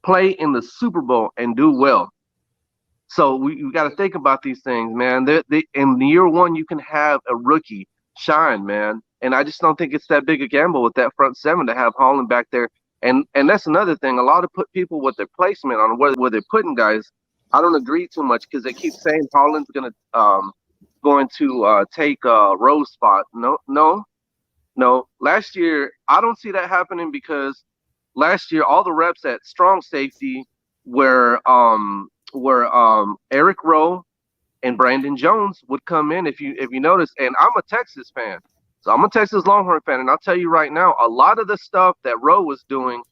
Speaker 10: play in the Super Bowl and do well. So we got to think about these things, man. In year 1, you can have a rookie shine, man. And I just don't think it's that big a gamble with that front 7 to have Holland back there. And that's another thing. A lot of people with their placement on where they're putting guys, I don't agree too much because they keep saying Holland's going to take Rowe's spot. No. Last year, I don't see that happening because last year all the reps at strong safety were Eric Rowe and Brandon Jones would come in if you notice. And I'm a Texas fan, so I'm a Texas Longhorn fan, and I'll tell you right now, a lot of the stuff that Rowe was doing,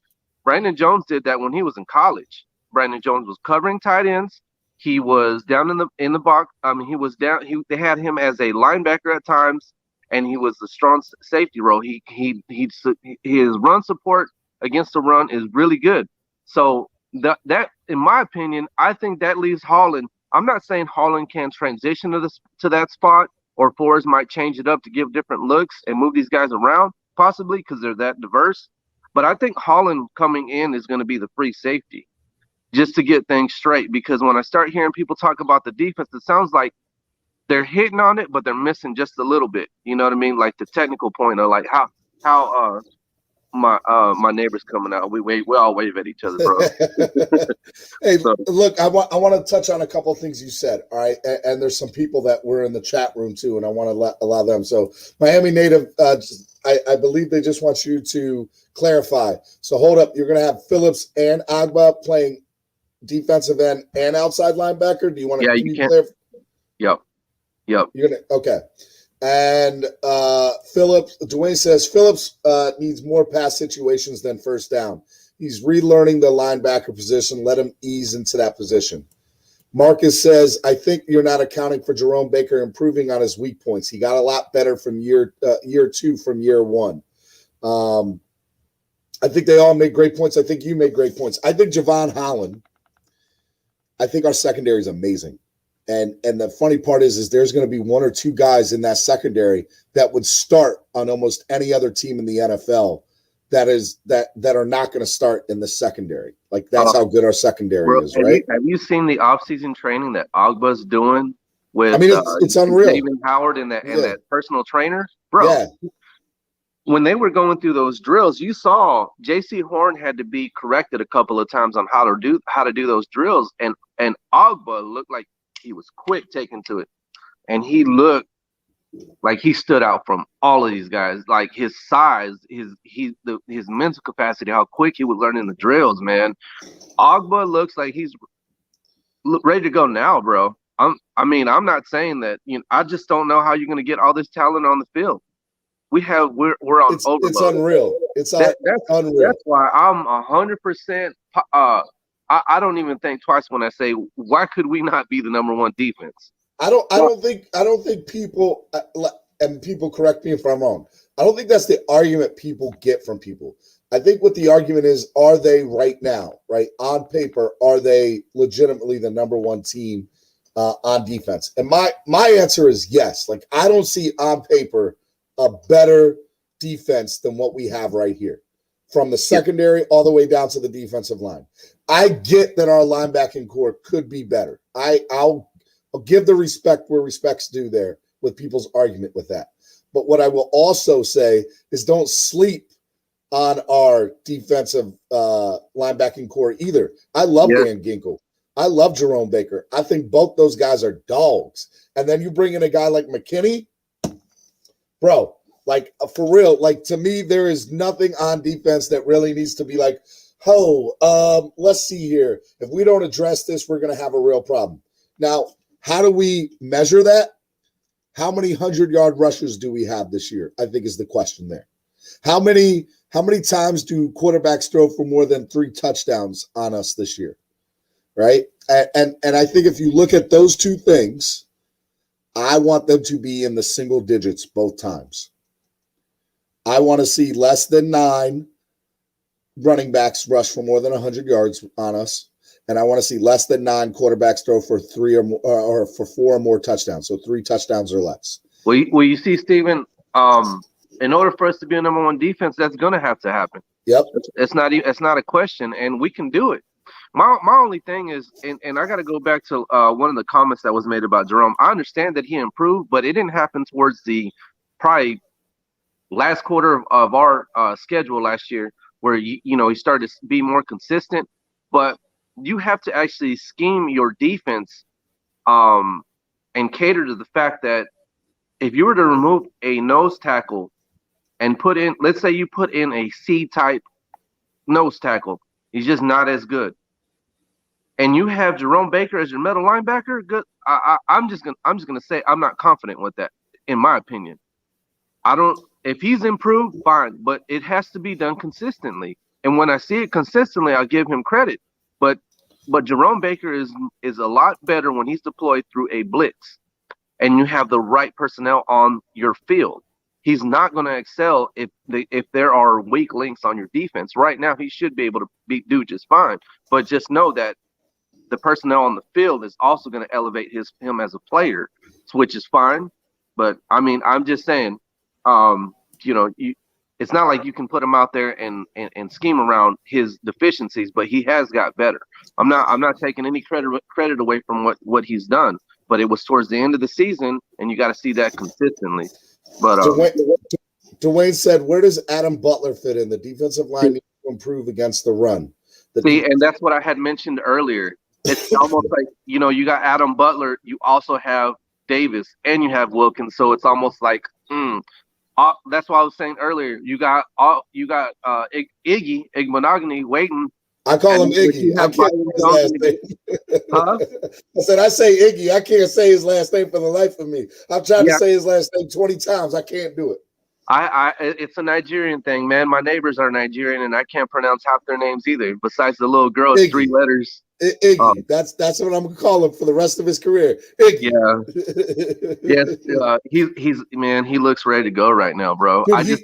Speaker 10: Brandon Jones did that when he was in college. Brandon Jones was covering tight ends. He was down in the box. He was down. They had him as a linebacker at times, and he was the strong safety role. His run support against the run is really good. So that, in my opinion, I think that leaves Holland. I'm not saying Holland can transition to that spot, or Forrest might change it up to give different looks and move these guys around, possibly because they're that diverse. But I think Holland coming in is going to be the free safety, just to get things straight. Because when I start hearing people talk about the defense, it sounds like they're hitting on it, but they're missing just a little bit. You know what I mean? Like the technical point, or like how my neighbors coming out. We all wave at each other, bro.
Speaker 9: Hey,
Speaker 10: So,
Speaker 9: look, I want to touch on a couple of things you said. All right, and there's some people that were in the chat room too, and I want to allow them. So, Miami native, I believe they just want you to clarify. So, hold up, you're going to have Phillips and Agba playing defensive end and outside linebacker. Do you want to?
Speaker 10: Yeah, you can. Yep.
Speaker 9: You're gonna okay. And Phillips, Dwayne says Phillips needs more pass situations than first down. He's relearning the linebacker position. Let him ease into that position. Marcus says, I think you're not accounting for Jerome Baker improving on his weak points. He got a lot better from year two from year one. I think they all made great points. I think you made great points. I think Javon Holland, I think our secondary is amazing. And the funny part is there's going to be one or two guys in that secondary that would start on almost any other team in the NFL that are not going to start in the secondary. Like that's how good our secondary is, right?
Speaker 10: Have you seen the offseason training that Agba's doing with?
Speaker 9: I mean, it's unreal.
Speaker 10: David Howard and that personal trainer, bro. Yeah. When they were going through those drills, you saw J.C. Horn had to be corrected a couple of times on how to do those drills, and Agba looked like he was quick taking to it, and he looked like he stood out from all of these guys. Like his size, his mental capacity, how quick he was learning the drills, man. Agba looks like he's ready to go now, bro. I'm not saying that. I just don't know how you're going to get all this talent on the field. We're on overload.
Speaker 9: It's unreal. That's unreal.
Speaker 10: That's why I'm 100%. I don't even think twice when I say, why could we not be the number one defense?
Speaker 9: I don't think people, and people correct me if I'm wrong, I don't think that's the argument people get from people. I think what the argument is, are they right now, right, on paper, are they legitimately the number one team on defense? And my answer is yes. Like, I don't see on paper a better defense than what we have right here, from the secondary all the way down to the defensive line. I get that our linebacking core could be better. I'll give the respect where respect's due there with people's argument with that. But what I will also say is don't sleep on our defensive linebacking core either. I love Dan Ginkle. I love Jerome Baker. I think both those guys are dogs. And then you bring in a guy like McKinney, bro, like for real, like to me, there is nothing on defense that really needs to be like, let's see here. If we don't address this, we're going to have a real problem. Now, how do we measure that? How many 100-yard rushers do we have this year? I think is the question there. How many times do quarterbacks throw for more than 3 touchdowns on us this year? Right? And I think if you look at those two things, I want them to be in the single digits both times. I want to see less than 9 running backs rush for more than 100 yards on us. And I want to see less than 9 quarterbacks throw for 3 or more, or for 4 or more touchdowns. So 3 touchdowns or less.
Speaker 10: Well, you see, Stephen, in order for us to be a number one defense, that's going to have to happen.
Speaker 9: Yep.
Speaker 10: It's not a question, and we can do it. My only thing is, and I got to go back to one of the comments that was made about Jerome. I understand that he improved, but it didn't happen towards the probably last quarter of our schedule last year, where he started to be more consistent. But you have to actually scheme your defense and cater to the fact that if you were to remove a nose tackle and put in, let's say you put in a C-type nose tackle, he's just not as good. And you have Jerome Baker as your middle linebacker, good. I'm just gonna say I'm not confident with that, in my opinion. If he's improved, fine, but it has to be done consistently. And when I see it consistently, I'll give him credit. But Jerome Baker is a lot better when he's deployed through a blitz and you have the right personnel on your field. He's not going to excel if there are weak links on your defense. Right now, he should be able to do just fine. But just know that the personnel on the field is also going to elevate him as a player, which is fine. But I mean, I'm just saying, it's not like you can put him out there and scheme around his deficiencies, but he has got better. I'm not taking any credit away from what he's done, but it was towards the end of the season, and you got to see that consistently. But
Speaker 9: Dwayne said, where does Adam Butler fit in? The defensive line needs to improve against the run.
Speaker 10: And that's what I had mentioned earlier. It's almost like, you got Adam Butler, you also have Davis, and you have Wilkins. So it's almost like, that's what I was saying earlier. You got Iggy Monogamy waiting.
Speaker 9: I call him Iggy. I can't say his last name.
Speaker 10: Huh?
Speaker 9: I said, I say Iggy. I can't say his last name for the life of me. I've tried to say his last name 20 times. I can't do it.
Speaker 10: It's a Nigerian thing, man. My neighbors are Nigerian, and I can't pronounce half their names either. Besides the little girl, it's 3 letters.
Speaker 9: Iggy. That's what I'm gonna call him for the rest of his career. Iggy.
Speaker 10: Yeah. Yes. He looks ready to go right now, bro.
Speaker 9: Dude,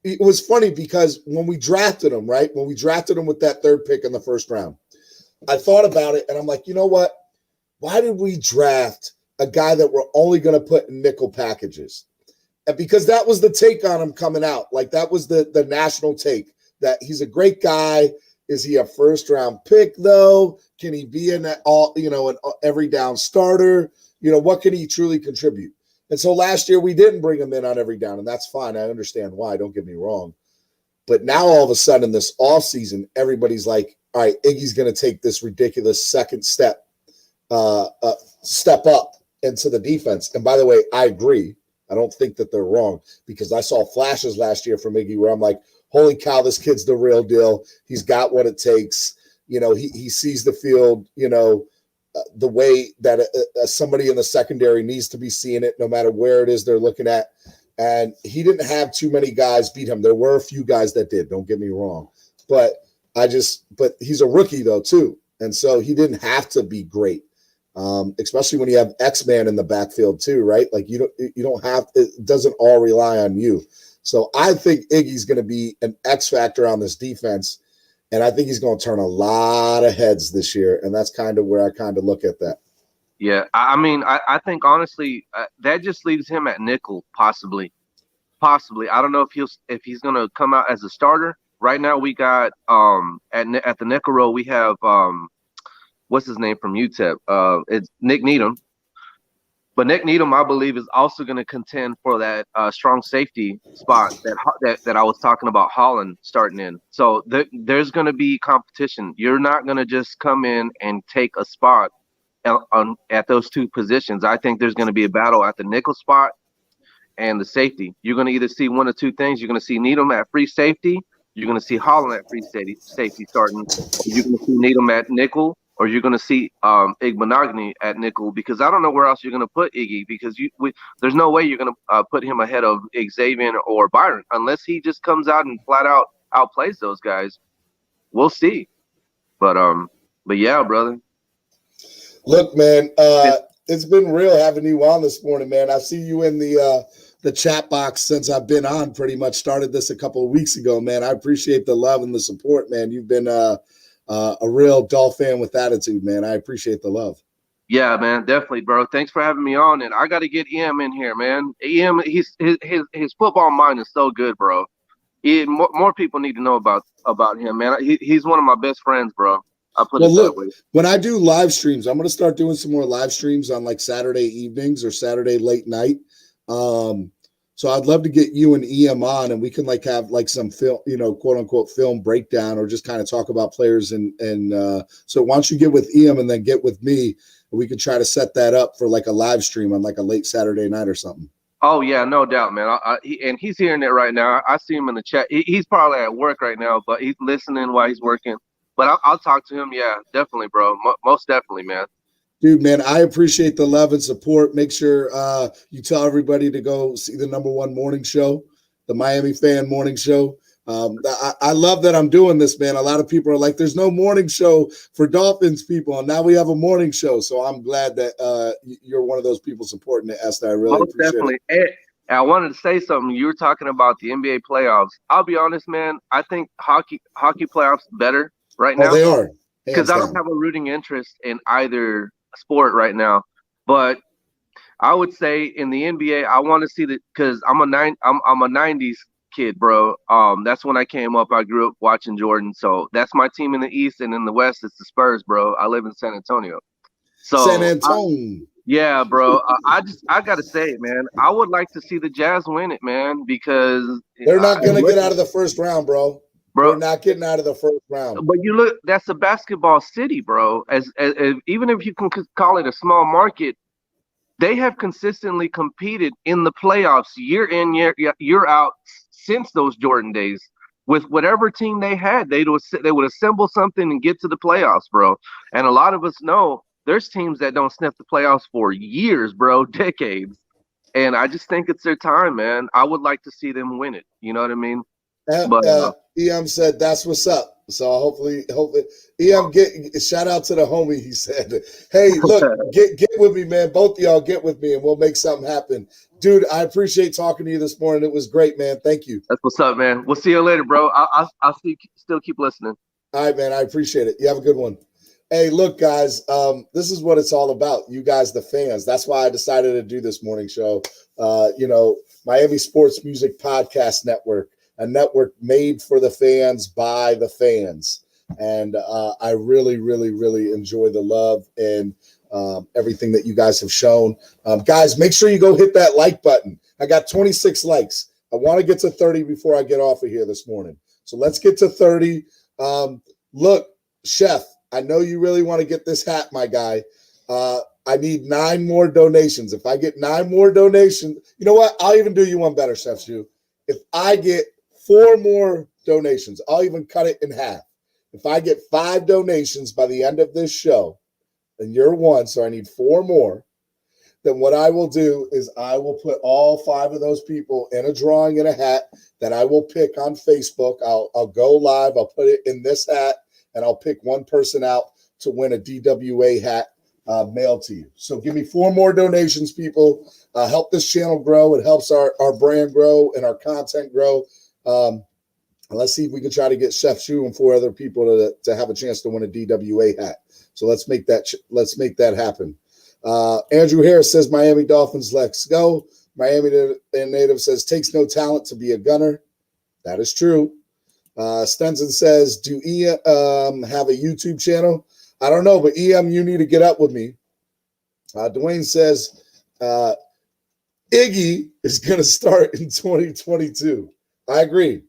Speaker 9: it was funny because when we drafted him, right? When we drafted him with that 3rd pick in the 1st round, I thought about it and I'm like, you know what? Why did we draft a guy that we're only going to put in nickel packages? And because that was the take on him coming out. Like that was the national take, that he's a great guy. Is he a 1st round pick though? Can he be in that an every down starter? What can he truly contribute? And so last year we didn't bring him in on every down, and that's fine. I understand why. Don't get me wrong. But now all of a sudden this offseason, everybody's like, all right, Iggy's going to take this ridiculous 2nd step up into the defense. And by the way, I agree. I don't think that they're wrong, because I saw flashes last year from Iggy where I'm like, holy cow, this kid's the real deal. He's got what it takes. He sees the field, the way that somebody in the secondary needs to be seeing it, no matter where it is they're looking at. And he didn't have too many guys beat him. There were a few guys that did, don't get me wrong. But he's a rookie though too. And so he didn't have to be great. Especially when you have X-Man in the backfield too, right? Like you don't have, it doesn't all rely on you. So I think Iggy's going to be an X factor on this defense. And I think he's going to turn a lot of heads this year. And that's kind of where I kind of look at that.
Speaker 10: Yeah. I think honestly, that just leaves him at nickel, possibly. I don't know if he's going to come out as a starter. Right now we got, at the nickel row, we have, what's his name from UTEP? It's Nick Needham. But Nick Needham, I believe, is also going to contend for that strong safety spot that I was talking about Holland starting in. So there's going to be competition. You're not going to just come in and take a spot at those 2 positions. I think there's going to be a battle at the nickel spot and the safety. You're going to either see one of 2 things. You're going to see Needham at free safety. You're going to see Holland at free safety starting. You're going to see Needham at nickel. Or you're going to see Igbenogany at nickel, because I don't know where else you're going to put Iggy, because there's no way you're going to put him ahead of Xavier or Byron unless he just comes out and flat out outplays those guys. We'll see. But yeah, brother.
Speaker 9: Look, man, it's been real having you on this morning, man. I see you in the chat box since I've been on. Pretty much started this a couple of weeks ago, man. I appreciate the love and the support, man. You've been a real DolFAN with attitude, man. I appreciate the love.
Speaker 10: Yeah, man, definitely, bro. Thanks for having me on, and I got to get EM in here, man. EM, his football mind is so good, bro. More people need to know about him, man. He's one of my best friends, bro. I put it that way.
Speaker 9: When I do live streams, I'm going to start doing some more live streams on like Saturday evenings or Saturday late night. So I'd love to get you and EM on, and we can like have like some film, quote unquote film breakdown, or just kind of talk about players. And so why don't you get with EM and then get with me, and we can try to set that up for like a live stream on like a late Saturday night or something.
Speaker 10: Oh yeah, no doubt, man. And he's hearing it right now. I see him in the chat. He's probably at work right now, but he's listening while he's working. But I'll talk to him. Yeah, definitely, bro. Most definitely, man.
Speaker 9: Dude, man, I appreciate the love and support. Make sure you tell everybody to go see the #1 morning show, the Miami Fan Morning Show. I love that I'm doing this, man. A lot of people are like, there's no morning show for Dolphins people, and now we have a morning show. So I'm glad that you're one of those people supporting it, Esther. I really appreciate
Speaker 10: definitely.
Speaker 9: it.
Speaker 10: And I wanted to say something. You were talking about the NBA playoffs. I'll be honest, man. I think hockey playoffs better right now.
Speaker 9: Oh, they are.
Speaker 10: Because I don't have a rooting interest in either sport right now. But I would say in the NBA, I want to see because I'm a 90s kid, bro. That's when I came up. I grew up watching Jordan. So that's my team in the East, and in the West, it's the Spurs, bro. I live in San Antonio. So
Speaker 9: San Antonio.
Speaker 10: Yeah, bro. I gotta say it, man. I would like to see the Jazz win it, man, because
Speaker 9: They're not going to get out of the first round, bro.
Speaker 10: bro.
Speaker 9: They're not getting out of the first round.
Speaker 10: But you look, that's a basketball city, bro. As even if you can call it a small market, they have consistently competed in the playoffs year in year out since those Jordan days. With whatever team they had, they would assemble something and get to the playoffs, bro. And a lot of us know there's teams that don't sniff the playoffs for years, bro, decades. And I just think it's their time, man. I would like to see them win it. You know what I mean? But
Speaker 9: EM said that's what's up. So hopefully, EM get shout out to the homie. He said, "Hey, look, get with me, man. Both of y'all get with me, and we'll make something happen." Dude, I appreciate talking to you this morning. It was great, man. Thank you.
Speaker 10: That's what's up, man. We'll see you later, bro. I'll still keep listening.
Speaker 9: All right, man. I appreciate it. You have a good one. Hey, look, guys, this is what it's all about. You guys, the fans. That's why I decided to do this morning show. Miami Sports Music Podcast Network, a network made for the fans by the fans. And I really, really, really enjoy the love and everything that you guys have shown. Guys, make sure you go hit that like button. I got 26 likes. I want to get to 30 before I get off of here this morning. So let's get to 30. Look, Chef, I know you really want to get this hat, my guy. I need 9 more donations. If I get 9 more donations, you know what? I'll even do you one better, Chef Shu. If I get 4 more donations, I'll even cut it in half. If I get 5 donations by the end of this show, and you're 1, so I need 4 more, then what I will do is I will put all 5 of those people in a drawing in a hat that I will pick on Facebook. I'll go live. I'll put it in this hat, and I'll pick one person out to win a DWA hat mailed to you. So give me 4 more donations, people. Help this channel grow. It helps our brand grow and our content grow. Let's see if we can try to get Chef Shu and 4 other people to have a chance to win a DWA hat. So let's make that happen. Andrew Harris says Miami Dolphins, let's go. Miami native says takes no talent to be a gunner. That is true. Stenson says, do EM have a YouTube channel? I don't know, but EM, you need to get up with me. Dwayne says Iggy is going to start in 2022. I agree.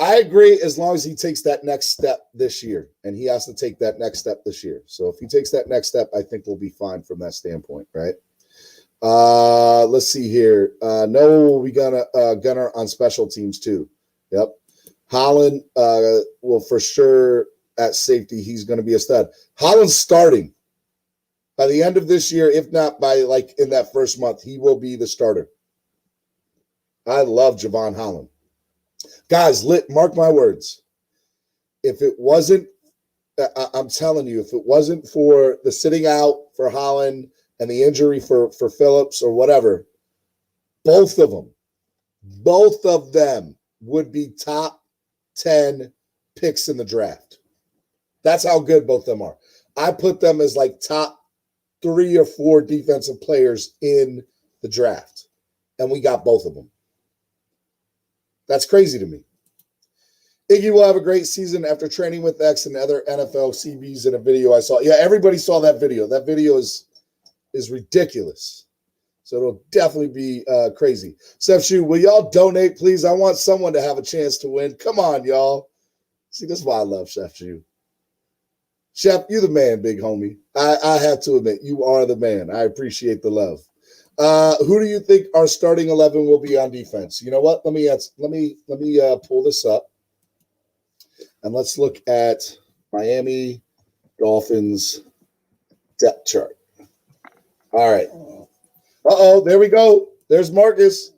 Speaker 9: I agree as long as he takes that next step this year, and he has to take that next step this year. So if he takes that next step, I think we'll be fine from that standpoint, right? Let's see here. Noah will be gunner on special teams too. Yep. Holland will for sure at safety. He's going to be a stud. Holland's starting by the end of this year, if not by like in that first month, he will be the starter. I love Javon Holland. Guys, mark my words. If it wasn't, I'm telling you, if it wasn't for the sitting out for Holland and the injury for Phillips or whatever, both of them would be top 10 picks in the draft. That's how good both of them are. I put them as like top 3 or 4 defensive players in the draft, and we got both of them. That's crazy to me. Iggy will have a great season after training with X and other NFL CBs in a video I saw. Yeah, everybody saw that video. That video is ridiculous. So it'll definitely be crazy. Chef Shu, will y'all donate, please? I want someone to have a chance to win. Come on, y'all. See, that's why I love Chef Shu. Chef, you the man, big homie. I have to admit, you are the man. I appreciate the love. Who do you think our starting 11 will be on defense? You know what? Let me pull this up, and let's look at Miami Dolphins depth chart. All right. There we go. There's Marcus.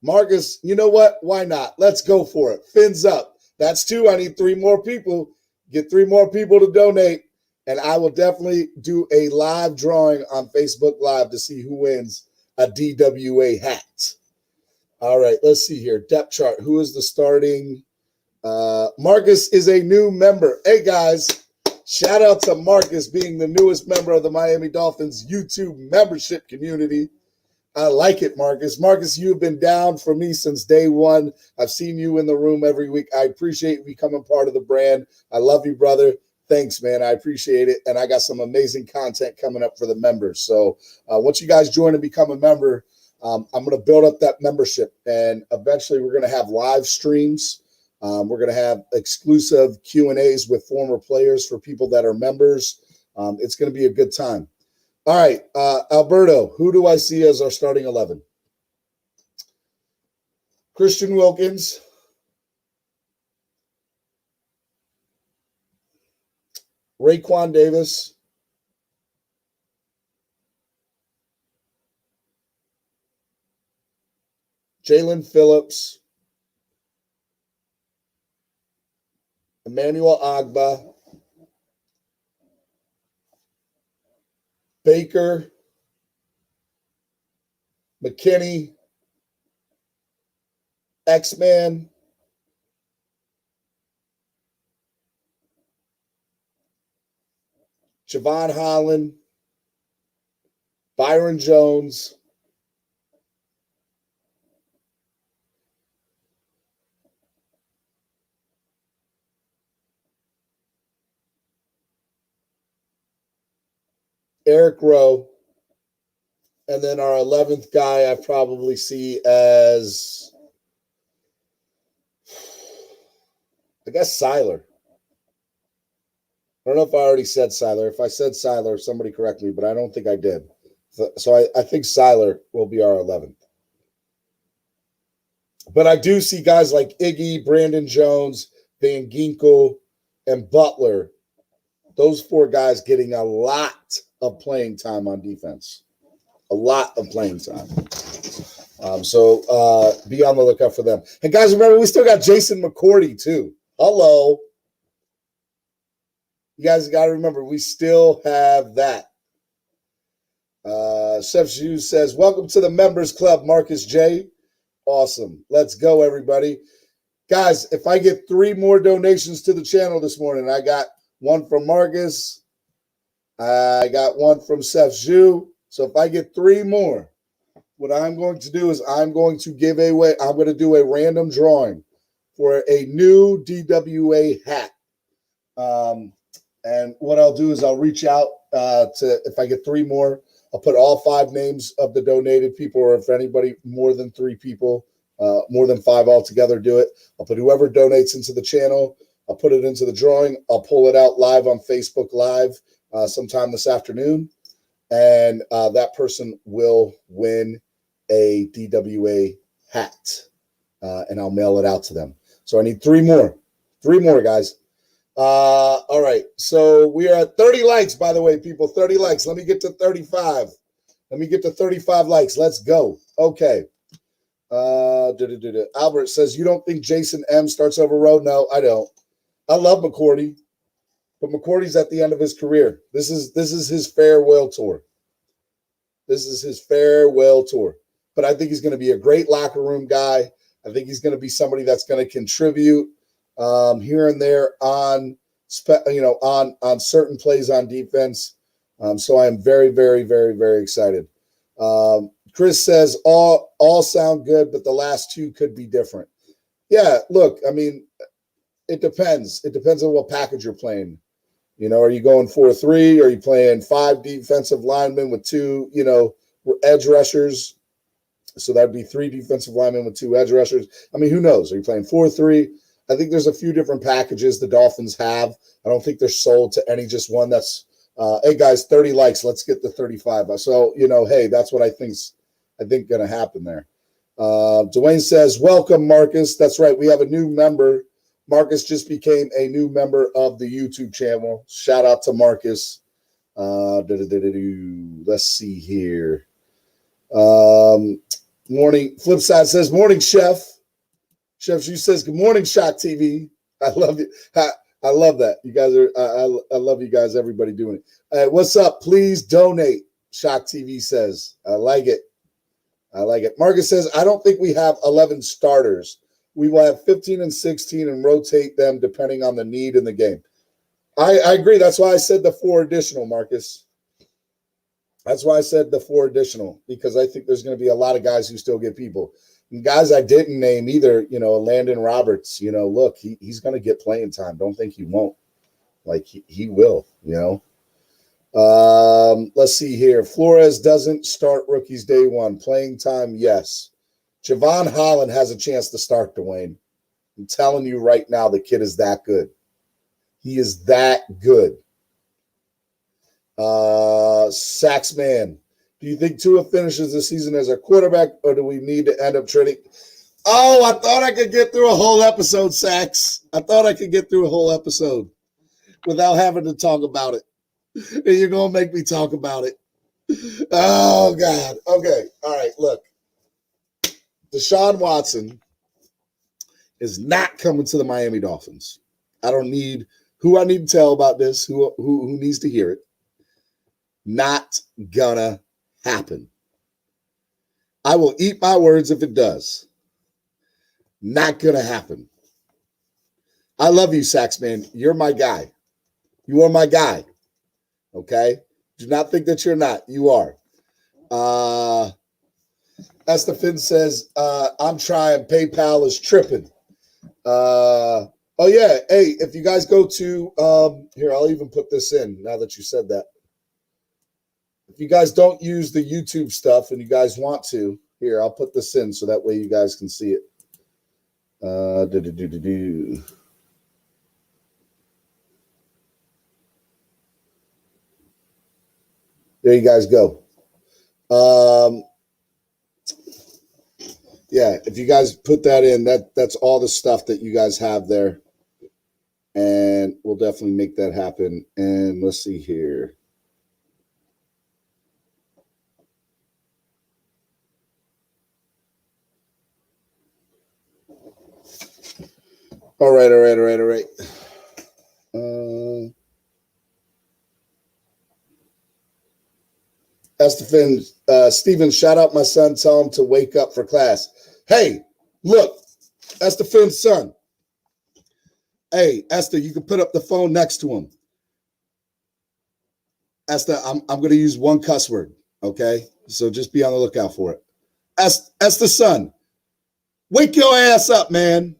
Speaker 9: Marcus, you know what? Why not? Let's go for it. Fins up. That's 2. I need 3 more people. Get 3 more people to donate, and I will definitely do a live drawing on Facebook Live to see who wins a DWA hat. All right, let's see here. Depth chart. Who is the starting? Marcus is a new member. Hey, guys, shout out to Marcus being the newest member of the Miami Dolphins YouTube membership community. I like it, Marcus. Marcus, you've been down for me since day 1. I've seen you in the room every week. I appreciate you becoming part of the brand. I love you, brother. Thanks, man. I appreciate it. And I got some amazing content coming up for the members. So once you guys join and become a member, I'm going to build up that membership. And eventually we're going to have live streams. We're going to have exclusive Q&As with former players for people that are members. It's going to be a good time. All right, Alberto, who do I see as our starting 11? Christian Wilkins, Raekwon Davis, Jalen Phillips, Emmanuel Agba, Baker, McKinney, X-Man, Javon Holland, Byron Jones, Eric Rowe, and then our 11th guy I probably see as, I guess, Siler. I don't know if I already said Siler. If I said Siler, somebody correct me, but I don't think I did. So I think Siler will be our 11th. But I do see guys like Iggy, Brandon Jones, Van Ginkel, and Butler. Those four guys getting a lot of playing time on defense. A lot of playing time. So be on the lookout for them. And guys, remember, we still got Jason McCourty too. Hello. You guys got to remember, we still have that. Chef Zhu says, welcome to the members club, Marcus J. Awesome. Let's go, everybody. Guys, if I get 3 more donations to the channel this morning, I got one from Marcus. I got one from Chef Zhu. So if I get 3 more, what I'm going to do is I'm going to do a random drawing for a new DWA hat. And what I'll do is I'll reach out to, if I get 3 more, I'll put all 5 names of the donated people, or if anybody more than 3 people, more than 5 altogether do it, I'll put whoever donates into the channel, I'll put it into the drawing. I'll pull it out live on Facebook Live sometime this afternoon. And that person will win a DWA hat. And I'll mail it out to them. So I need 3 more. 3 more, guys. All right. So we are at 30 likes, by the way, people. 30 likes. Let me get to 35. Let me get to 35 likes. Let's go. Okay. Albert says, you don't think Jason M starts over Rowe? No, I don't. I love McCourty, but McCourty's at the end of his career. This is his farewell tour. This is his farewell tour. But I think he's going to be a great locker room guy. I think he's going to be somebody that's going to contribute here and there on certain plays on defense. So I am very, very, very, very excited. Chris says all sound good, but the last 2 could be different. Yeah, look, I mean, it depends. It depends on what package you're playing. You know, are you going 4-3? Are you playing 5 defensive linemen with 2, edge rushers? So that'd be 3 defensive linemen with 2 edge rushers. I mean, who knows? Are you playing 4-3? I think there's a few different packages the Dolphins have. I don't think they're sold to any just one that's, hey, guys, 30 likes. Let's get to 35. So, hey, that's what I think going to happen there. Dwayne says, welcome, Marcus. That's right. We have a new member. Marcus just became a new member of the YouTube channel. Shout out to Marcus. Let's see here. Morning. Flipside says, morning, Chef. Chef Zhu says, good morning, Shock TV. I love it. I love that. You guys are, I love you guys, everybody doing it. What's up? Please donate, Shock TV says. I like it. I like it. Marcus says, I don't think we have 11 starters. We will have 15 and 16 and rotate them depending on the need in the game. I agree. That's why I said the 4 additional, Marcus. That's why I said the 4 additional, because I think there's going to be a lot of guys who still get people. And guys I didn't name either, Landon Roberts, look, he's going to get playing time. Don't think he won't. Like he will, Let's see here. Flores doesn't start rookies day one. Playing time, yes. Javon Holland has a chance to start, Dwayne. I'm telling you right now, the kid is that good. He is that good. Saxman, do you think Tua finishes the season as a quarterback, or do we need to end up trading? Oh, I thought I could get through a whole episode, Sax. I thought I could get through a whole episode without having to talk about it. And you're going to make me talk about it. Oh, God. Okay. All right. Look. Deshaun Watson is not coming to the Miami Dolphins. I don't need who I need to tell about this, who needs to hear it. Not gonna happen. I will eat my words if it does. Not gonna happen. I love you, Saxman. You're my guy. You are my guy. Okay? Do not think that you're not. You are. Estefan says, I'm trying. PayPal is tripping. Oh, yeah. Hey, if you guys go to, here, I'll even put this in now that you said that. If you guys don't use the YouTube stuff and you guys want to, here, I'll put this in so that way you guys can see it. There you guys go. Yeah, if you guys put that in, that's all the stuff that you guys have there. And we'll definitely make that happen. And let's see here. All right. Estefan, Steven, shout out my son. Tell him to wake up for class. Hey, look, Estefan's son. Hey, Esther, you can put up the phone next to him. Esther, I'm going to use one cuss word, okay? So just be on the lookout for it. Esther's son, wake your ass up, man.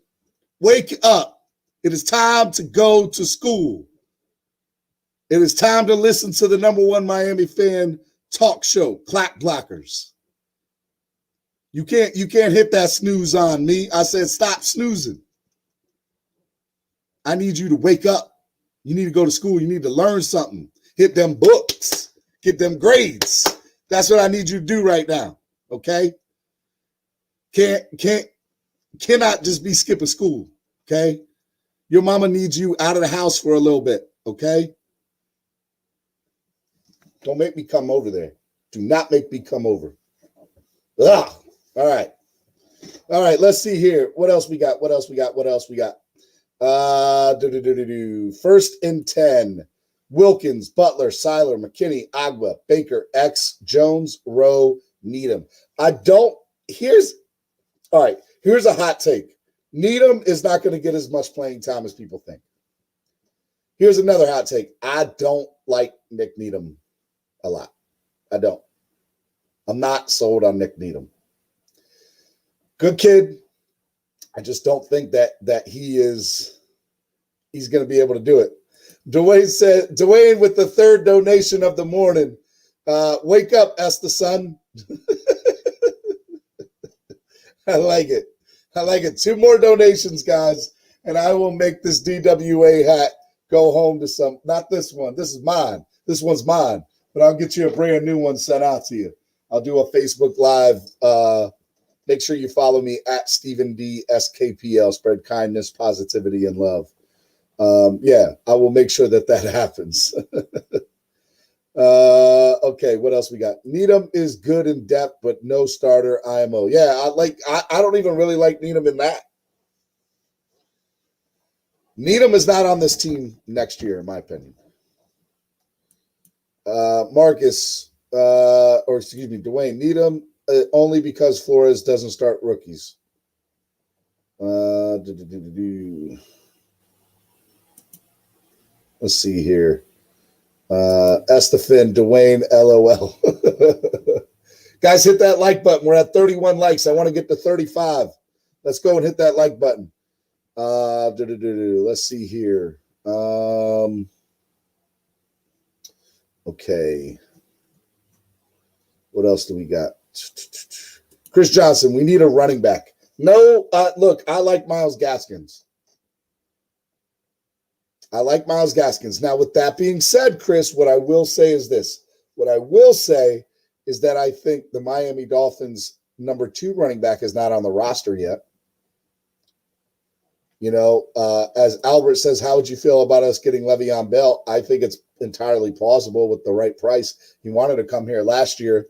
Speaker 9: Wake up. It is time to go to school. It is time to listen to the #1 Miami fan talk show, Clap Blockers. You can't hit that snooze on me. I said stop snoozing. I need you to wake up. You need to go to school. You need to learn something. Hit them books. Get them grades. That's what I need you to do right now. Okay? Cannot just be skipping school. Okay? Your mama needs you out of the house for a little bit. Okay? Don't make me come over there. Do not make me come over. Ugh. All right. Let's see here. What else we got? 1st and 10. Wilkins, Butler, Seiler, McKinney, Agba, Baker, X, Jones, Rowe, Needham. Here's a hot take. Needham is not going to get as much playing time as people think. Here's another hot take. I don't like Nick Needham a lot. I don't. I'm not sold on Nick Needham. Good kid. I just don't think that he's going to be able to do it. Dwayne with the 3rd donation of the morning. Wake up, Esther, son. I like it. 2 more donations, guys, and I will make this DWA hat go home to some. Not this one. This is mine. This one's mine, but I'll get you a brand new one sent out to you. I'll do a Facebook Live. Make sure you follow me at StephenDSKPL. Spread kindness, positivity, and love. Yeah, I will make sure that happens. Okay, what else we got? Needham is good in depth, but no starter IMO. Yeah, I don't even really like Needham in that. Needham is not on this team next year, in my opinion. Dwayne, Needham only because Flores doesn't start rookies. Let's see here. Estefan, Dwayne, LOL. Guys, hit that like button. We're at 31 likes. I want to get to 35. Let's go and hit that like button. Let's see here. Okay. What else do we got? Chris Johnson, we need a running back. No, look, I like Myles Gaskins. I like Myles Gaskins. Now, with that being said, Chris, what I will say is this. What I will say is that I think the Miami Dolphins number 2 running back is not on the roster yet. You know, as Albert says, how would you feel about us getting Le'Veon Bell? I think it's entirely plausible with the right price. He wanted to come here last year,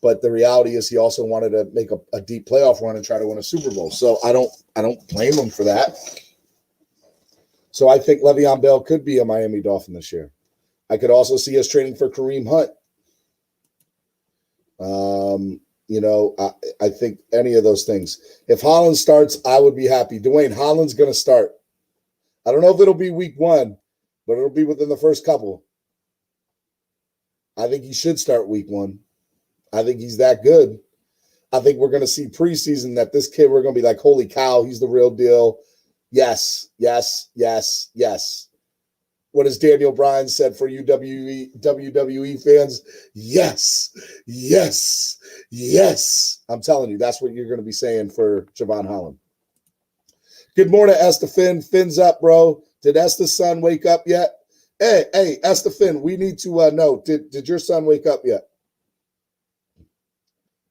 Speaker 9: but the reality is he also wanted to make a deep playoff run and try to win a Super Bowl. So I don't blame him for that. So I think Le'Veon Bell could be a Miami Dolphin this year. I could also see us trading for Kareem Hunt. You know, I think any of those things. If Holland starts, I would be happy. Dwayne, Holland's going to start. I don't know if it'll be week 1, but it'll be within the first couple. I think he should start week 1. I think he's that good. I think we're going to see preseason that this kid, we're going to be like, holy cow, he's the real deal. Yes, yes, yes, yes. What has Daniel Bryan said for you WWE fans? Yes, yes, yes. I'm telling you, that's what you're going to be saying for Javon Holland. Good morning, Estefan. Fins up, bro. Did Esta's son wake up yet? Hey, Estefan, we need to know. Did your son wake up yet?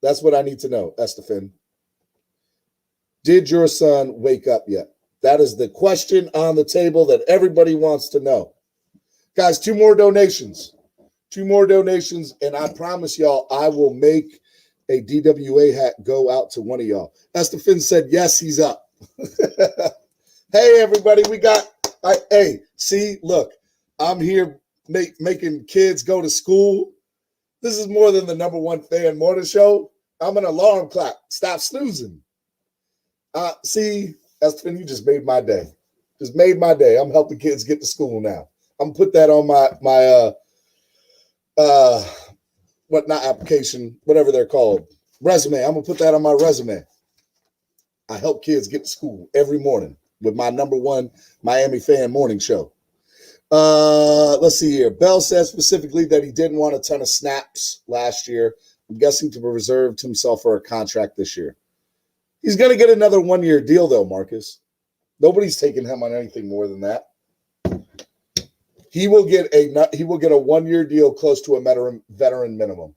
Speaker 9: That's what I need to know, Estefan. Did your son wake up yet? That is the question on the table that everybody wants to know. Guys, 2 more donations. 2 more donations, and I promise y'all I will make a DWA hat go out to one of y'all. Estefan said, yes, he's up. Hey, everybody, we got – hey, see, look, I'm here making kids go to school. This is more than the number 1 fan morning show. I'm an alarm clock. Stop snoozing. See – Estefan, you just made my day. Just made my day. I'm helping kids get to school now. I'm going to put that on my application, whatever they're called, resume. I'm going to put that on my resume. I help kids get to school every morning with my number 1 Miami fan morning show. Let's see here. Bell says specifically that he didn't want a ton of snaps last year. I'm guessing to reserve himself for a contract this year. He's going to get another 1-year deal, though, Marcus. Nobody's taking him on anything more than that. He will get a 1-year deal close to a veteran minimum.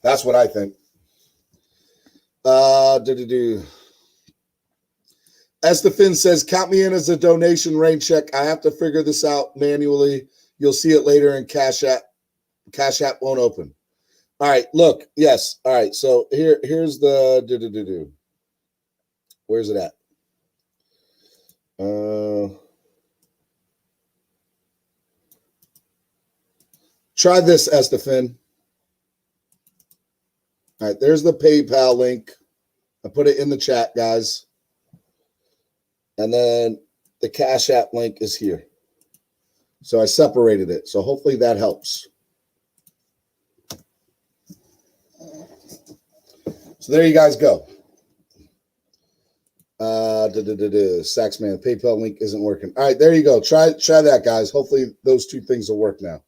Speaker 9: That's what I think. Estefan says, count me in as a donation rain check. I have to figure this out manually. You'll see it later in Cash App. Cash App won't open. All right, look, yes. All right, so here's the Where's it at? Try this, Estefan. All right, there's the PayPal link. I put it in the chat, guys. And then the Cash App link is here. So I separated it. So hopefully that helps. So there you guys go. Saxman, PayPal link isn't working. All right, there you go. Try that, guys. Hopefully those 2 things will work now.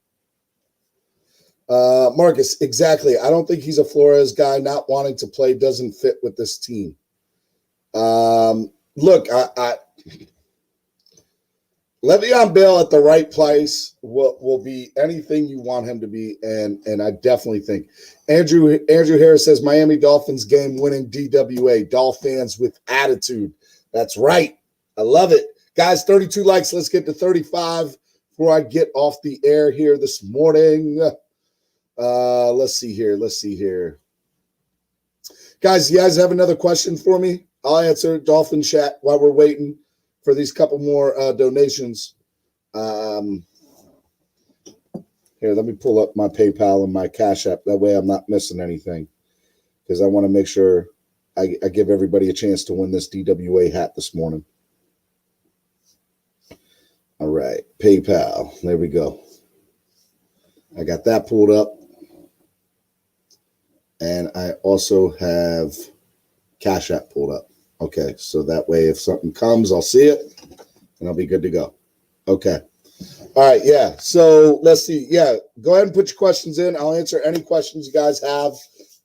Speaker 9: Marcus, exactly. I don't think he's a Flores guy. Not wanting to play doesn't fit with this team. Look, Le'Veon Bell at the right place will be anything you want him to be, and I definitely think Andrew Harris says Miami Dolphins game-winning DWA, Dolphins with attitude. That's right. I love it. Guys, 32 likes. Let's get to 35 before I get off the air here this morning. Let's see here. Guys, you guys have another question for me? I'll answer Dolphin chat while we're waiting for these couple more donations. Here, let me pull up my PayPal and my Cash App. That way I'm not missing anything, because I want to make sure I give everybody a chance to win this DWA hat this morning. All right, PayPal. There we go. I got that pulled up. And I also have Cash App pulled up. Okay, so that way if something comes, I'll see it, and I'll be good to go. Okay. All right. Yeah. So let's see. Yeah. Go ahead and put your questions in. I'll answer any questions you guys have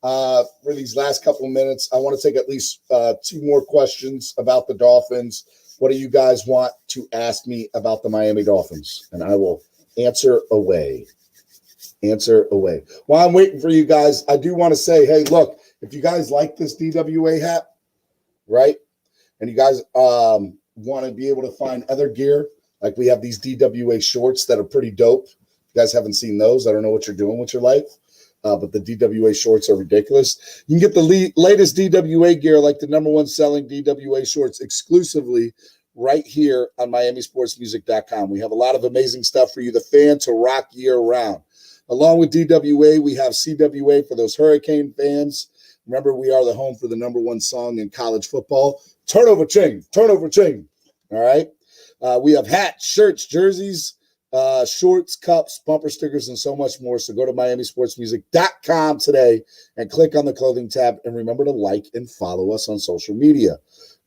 Speaker 9: for these last couple of minutes. I want to take at least 2 more questions about the Dolphins. What do you guys want to ask me about the Miami Dolphins? And I will answer away. Answer away. While I'm waiting for you guys, I do want to say, hey, look, if you guys like this DWA hat, right, and you guys want to be able to find other gear, like we have these DWA shorts that are pretty dope. If you guys haven't seen those, I don't know what you're doing with your life, but the DWA shorts are ridiculous. You can get the latest DWA gear, like the #1 selling DWA shorts, exclusively right here on MiamiSportsMusic.com. We have a lot of amazing stuff for you, the fan, to rock year round. Along with DWA, we have CWA for those Hurricane fans. Remember, we are the home for the #1 song in college football. Turnover chain, turnover chain. All right. We have hats, shirts, jerseys, shorts, cups, bumper stickers, and so much more. So go to MiamiSportsMusic.com today and click on the clothing tab. And remember to like and follow us on social media.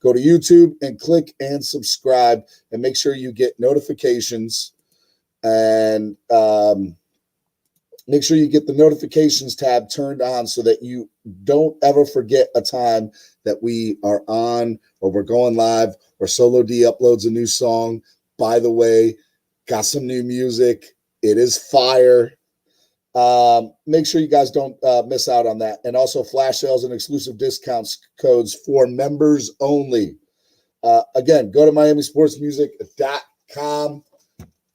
Speaker 9: Go to YouTube and click and subscribe, and make sure you get notifications, and make sure you get the notifications tab turned on so that you don't ever forget a time that we are on or we're going live or Solo D uploads a new song. By the way, got some new music. It is fire. Make sure you guys don't miss out on that. And also flash sales and exclusive discounts codes for members only. Again, go to MiamiSportsMusic.com.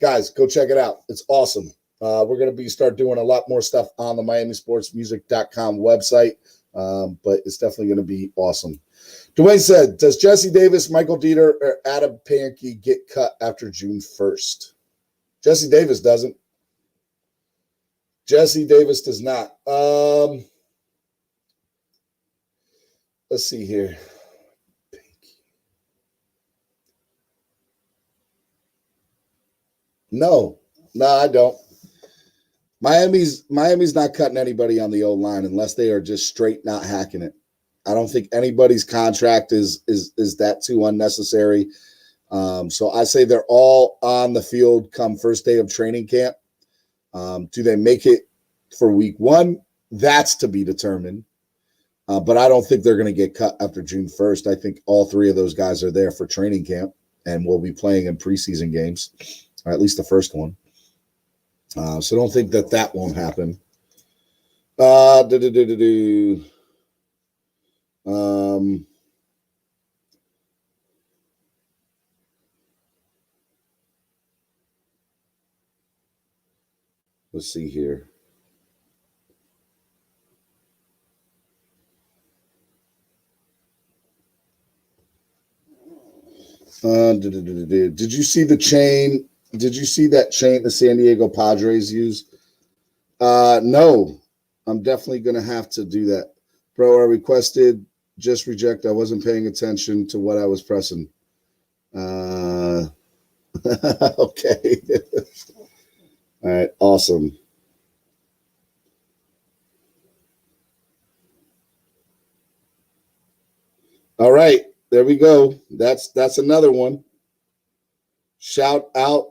Speaker 9: Guys, go check it out. It's awesome. We're going to start doing a lot more stuff on the MiamiSportsMusic.com website, but it's definitely going to be awesome. Dwayne said, does Jesse Davis, Michael Dieter, or Adam Pankey get cut after June 1st? Jesse Davis doesn't. Jesse Davis does not. Let's see here. No, I don't. Miami's not cutting anybody on the O-line unless they are just straight not hacking it. I don't think anybody's contract is that too unnecessary. So I say they're all on the field come first day of training camp. Do they make it for week 1? That's to be determined. But I don't think they're going to get cut after June 1st. I think all 3 of those guys are there for training camp and will be playing in preseason games, or at least the first one. So don't think that won't happen. Let's see here. Did you see the chain? Did you see that chain the San Diego Padres use? No, I'm definitely going to have to do that. Bro, I requested just reject. I wasn't paying attention to what I was pressing. Okay. All right, awesome. All right, there we go. That's another one. Shout out.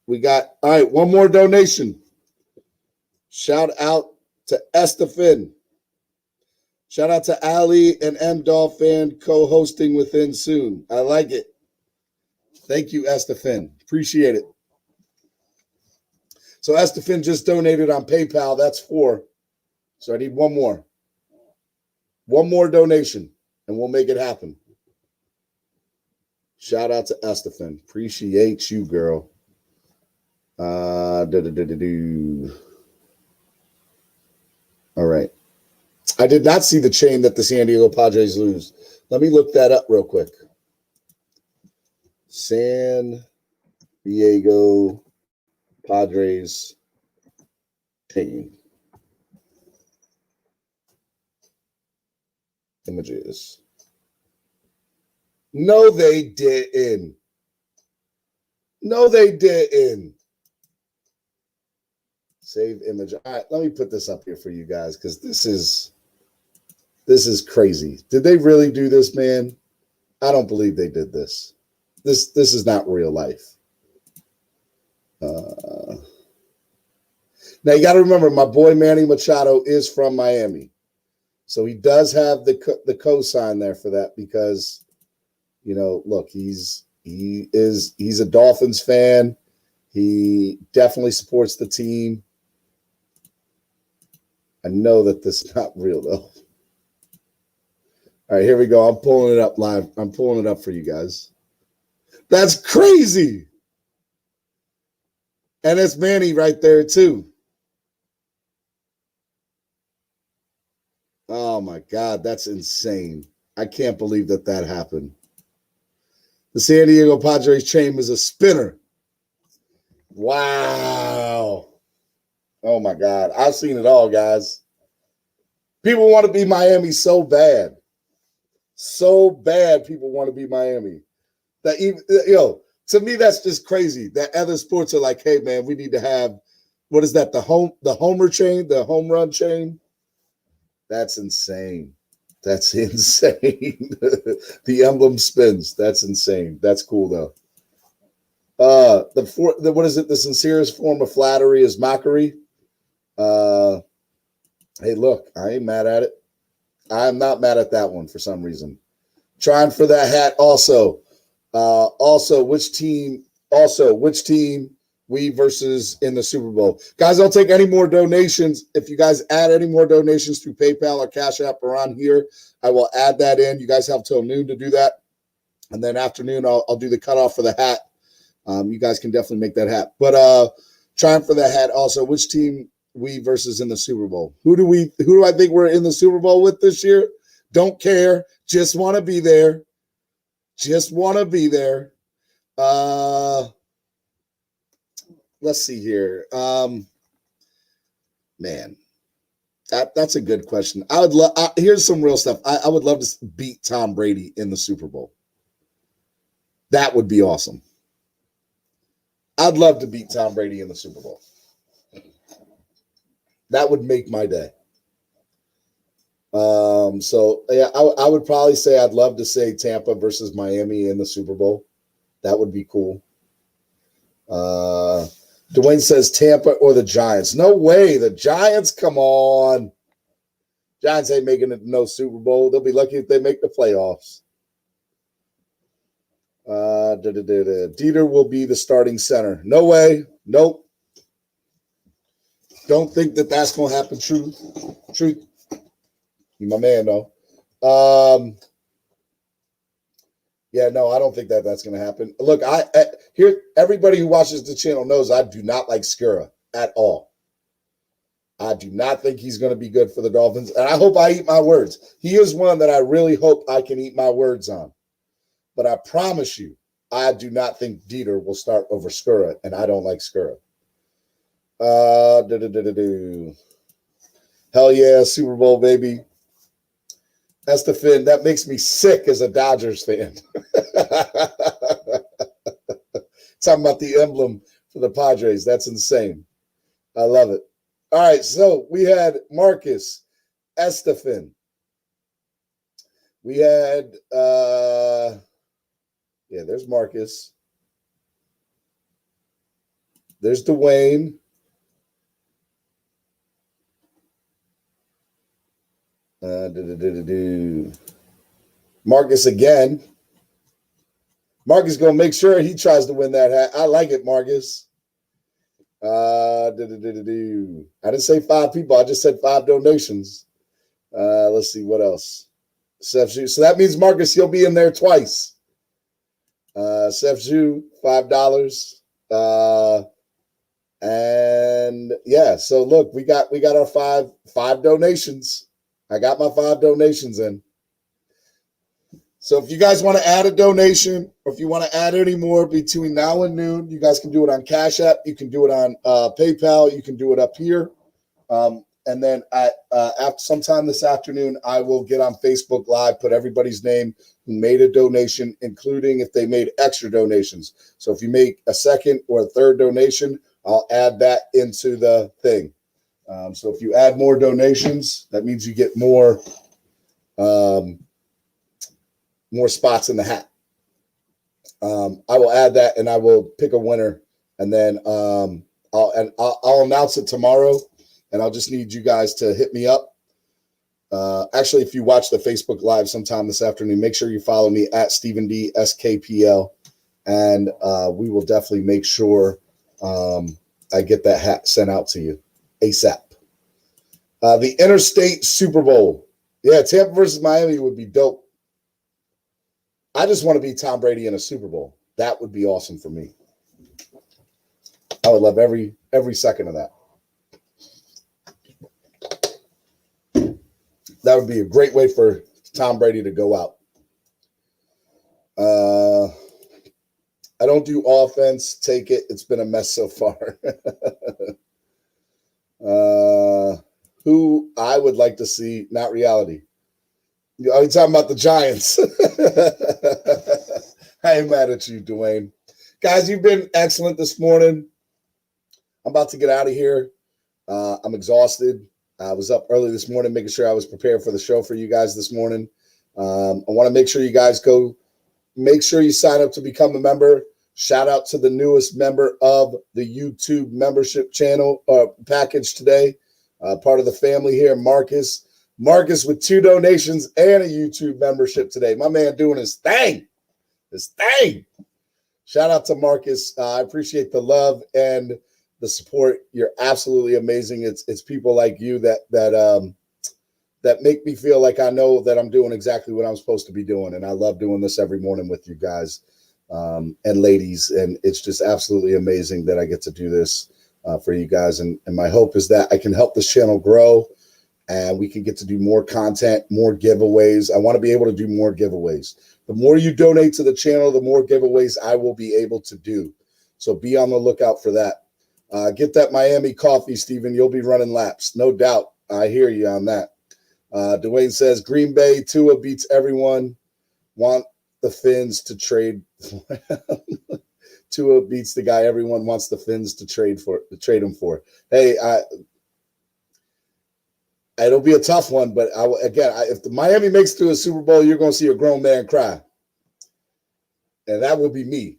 Speaker 9: We got, all right, one more donation. Shout out to Stephen. Shout out to Ali and DolFAN co-hosting within soon. I like it. Thank you, Stephen. Appreciate it. So Stephen just donated on PayPal. That's 4. So I need one more. One more donation, and we'll make it happen. Shout out to Stephen. Appreciate you, girl. All right. I did not see the chain that the San Diego Padres lose. Let me look that up real quick. San Diego Padres chain. Images. No, they didn't. No, they didn't. Save image. All right, let me put this up here for you guys because this is crazy. Did they really do this, man? I don't believe they did this. This is not real life. Now you got to remember, my boy Manny Machado is from Miami, so he does have the cosign there for that because, look, he's a Dolphins fan. He definitely supports the team. I know that this is not real though. All right, here we go. I'm pulling it up live. I'm pulling it up for you guys. That's crazy. And it's Manny right there too. Oh my God, that's insane. I can't believe that happened. The San Diego Padres chain is a spinner. Wow. Oh my God. I've seen it all, guys. People want to be Miami so bad. So bad people want to be Miami. That even, to me, that's just crazy. That other sports are like, hey man, we need to have, what is that? The homer chain, the home run chain. That's insane. That's insane. The emblem spins. That's insane. That's cool though. What is it? The sincerest form of flattery is mockery. Hey, look, I ain't mad at it. I'm not mad at that one for some reason. Trying for that hat also. Which team we versus in the Super Bowl. Guys, I'll take any more donations. If you guys add any more donations through PayPal or Cash App around here, I will add that in. You guys have till noon to do that. And then afternoon, I'll do the cutoff for the hat. You guys can definitely make that hat. But trying for the hat also, which team we versus in the Super Bowl? Who do I think we're in the Super Bowl with this year? Don't care. Just want to be there. Just want to be there. Let's see here. Man, that's a good question. I would love. Here's some real stuff. I would love to beat Tom Brady in the Super Bowl. That would be awesome. I'd love to beat Tom Brady in the Super Bowl. That would make my day. So yeah, I would probably say I'd love to say Tampa versus Miami in the Super Bowl. That would be cool. Dwayne says Tampa or the Giants. No way. The Giants, come on. Giants ain't making it no Super Bowl. They'll be lucky if they make the playoffs. Dieter will be the starting center. No way. Nope. Don't think that that's going to happen. Truth. You my man, though. Yeah, no, I don't think that that's going to happen. Look, here, everybody who watches the channel knows I do not like Skura at all. I do not think he's going to be good for the Dolphins, and I hope I eat my words. He is one that I really hope I can eat my words on. But I promise you, I do not think Dieter will start over Skura, and I don't like Skura. Hell yeah, Super Bowl, baby. Estefan, that makes me sick as a Dodgers fan. Talking about the emblem for the Padres. That's insane. I love it. All right, so we had Marcus, Estefan. We had, there's Marcus. There's Dwayne. Marcus again. Marcus gonna make sure he tries to win that hat. I like it, Marcus. I didn't say 5 people. I just said 5 donations. Let's see what else. So that means Marcus, you'll be in there twice. Seth Zhu, $5. And yeah, so look, we got our five donations. I got my 5 donations in. So if you guys want to add a donation, or if you want to add any more between now and noon, you guys can do it on Cash App. You can do it on PayPal. You can do it up here. And then after sometime this afternoon, I will get on Facebook Live, put everybody's name who made a donation, including if they made extra donations. So if you make a second or a third donation, I'll add that into the thing. So if you add more donations, that means you get more spots in the hat. I will add that, and I will pick a winner And then I'll announce it tomorrow, and I'll just need you guys to hit me up. Actually, if you watch the Facebook Live sometime this afternoon, make sure you follow me at StephenDSKPL, and we will definitely make sure I get that hat sent out to you ASAP. The Interstate Super Bowl. Yeah, Tampa versus Miami would be dope. I just want to be Tom Brady in a Super Bowl. That would be awesome for me. I would love every second of that. That would be a great way for Tom Brady to go out. I don't do offense. Take it. It's been a mess so far. Who I would like to see, not reality. Are you talking about the Giants? I ain't mad at you, Dwayne. Guys, you've been excellent this morning. I'm about to get out of here. I'm exhausted. I was up early this morning making sure I was prepared for the show for you guys this morning. I want to make sure you guys make sure you sign up to become a member. Shout out to the newest member of the YouTube membership channel package today. Part of the family here, Marcus. Marcus with 2 donations and a YouTube membership today. My man doing his thing. Shout out to Marcus. I appreciate the love and the support. You're absolutely amazing. It's people like you that make me feel like I know that I'm doing exactly what I'm supposed to be doing. And I love doing this every morning with you guys and ladies. And it's just absolutely amazing that I get to do this for you guys. And my hope is that I can help this channel grow and we can get to do more content, more giveaways. I want to be able to do more giveaways. The more you donate to the channel, the more giveaways I will be able to do. So be on the lookout for that. Get that Miami coffee, Stephen. You'll be running laps. No doubt. I hear you on that. Dwayne says, Green Bay, Tua beats everyone. Want the Fins to trade. Tua beats the guy everyone wants the Fins to trade him for. Hey, it'll be a tough one, but if the Miami makes it to a Super Bowl, you're going to see a grown man cry. And that will be me,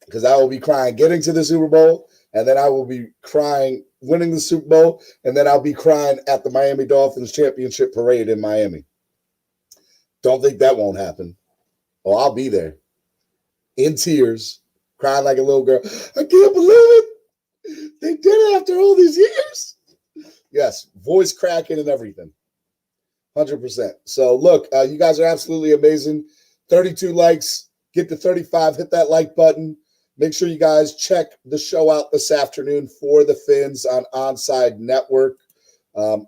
Speaker 9: because I will be crying getting to the Super Bowl. And then I will be crying winning the Super Bowl. And then I'll be crying at the Miami Dolphins championship parade in Miami. Don't think that won't happen. Oh, I'll be there in tears, crying like a little girl. I can't believe it. They did it after all these years. Yes, voice cracking and everything. 100%. So look, you guys are absolutely amazing. 32 likes. Get to 35. Hit that like button. Make sure you guys check the show out this afternoon for the Fins on Onside Network.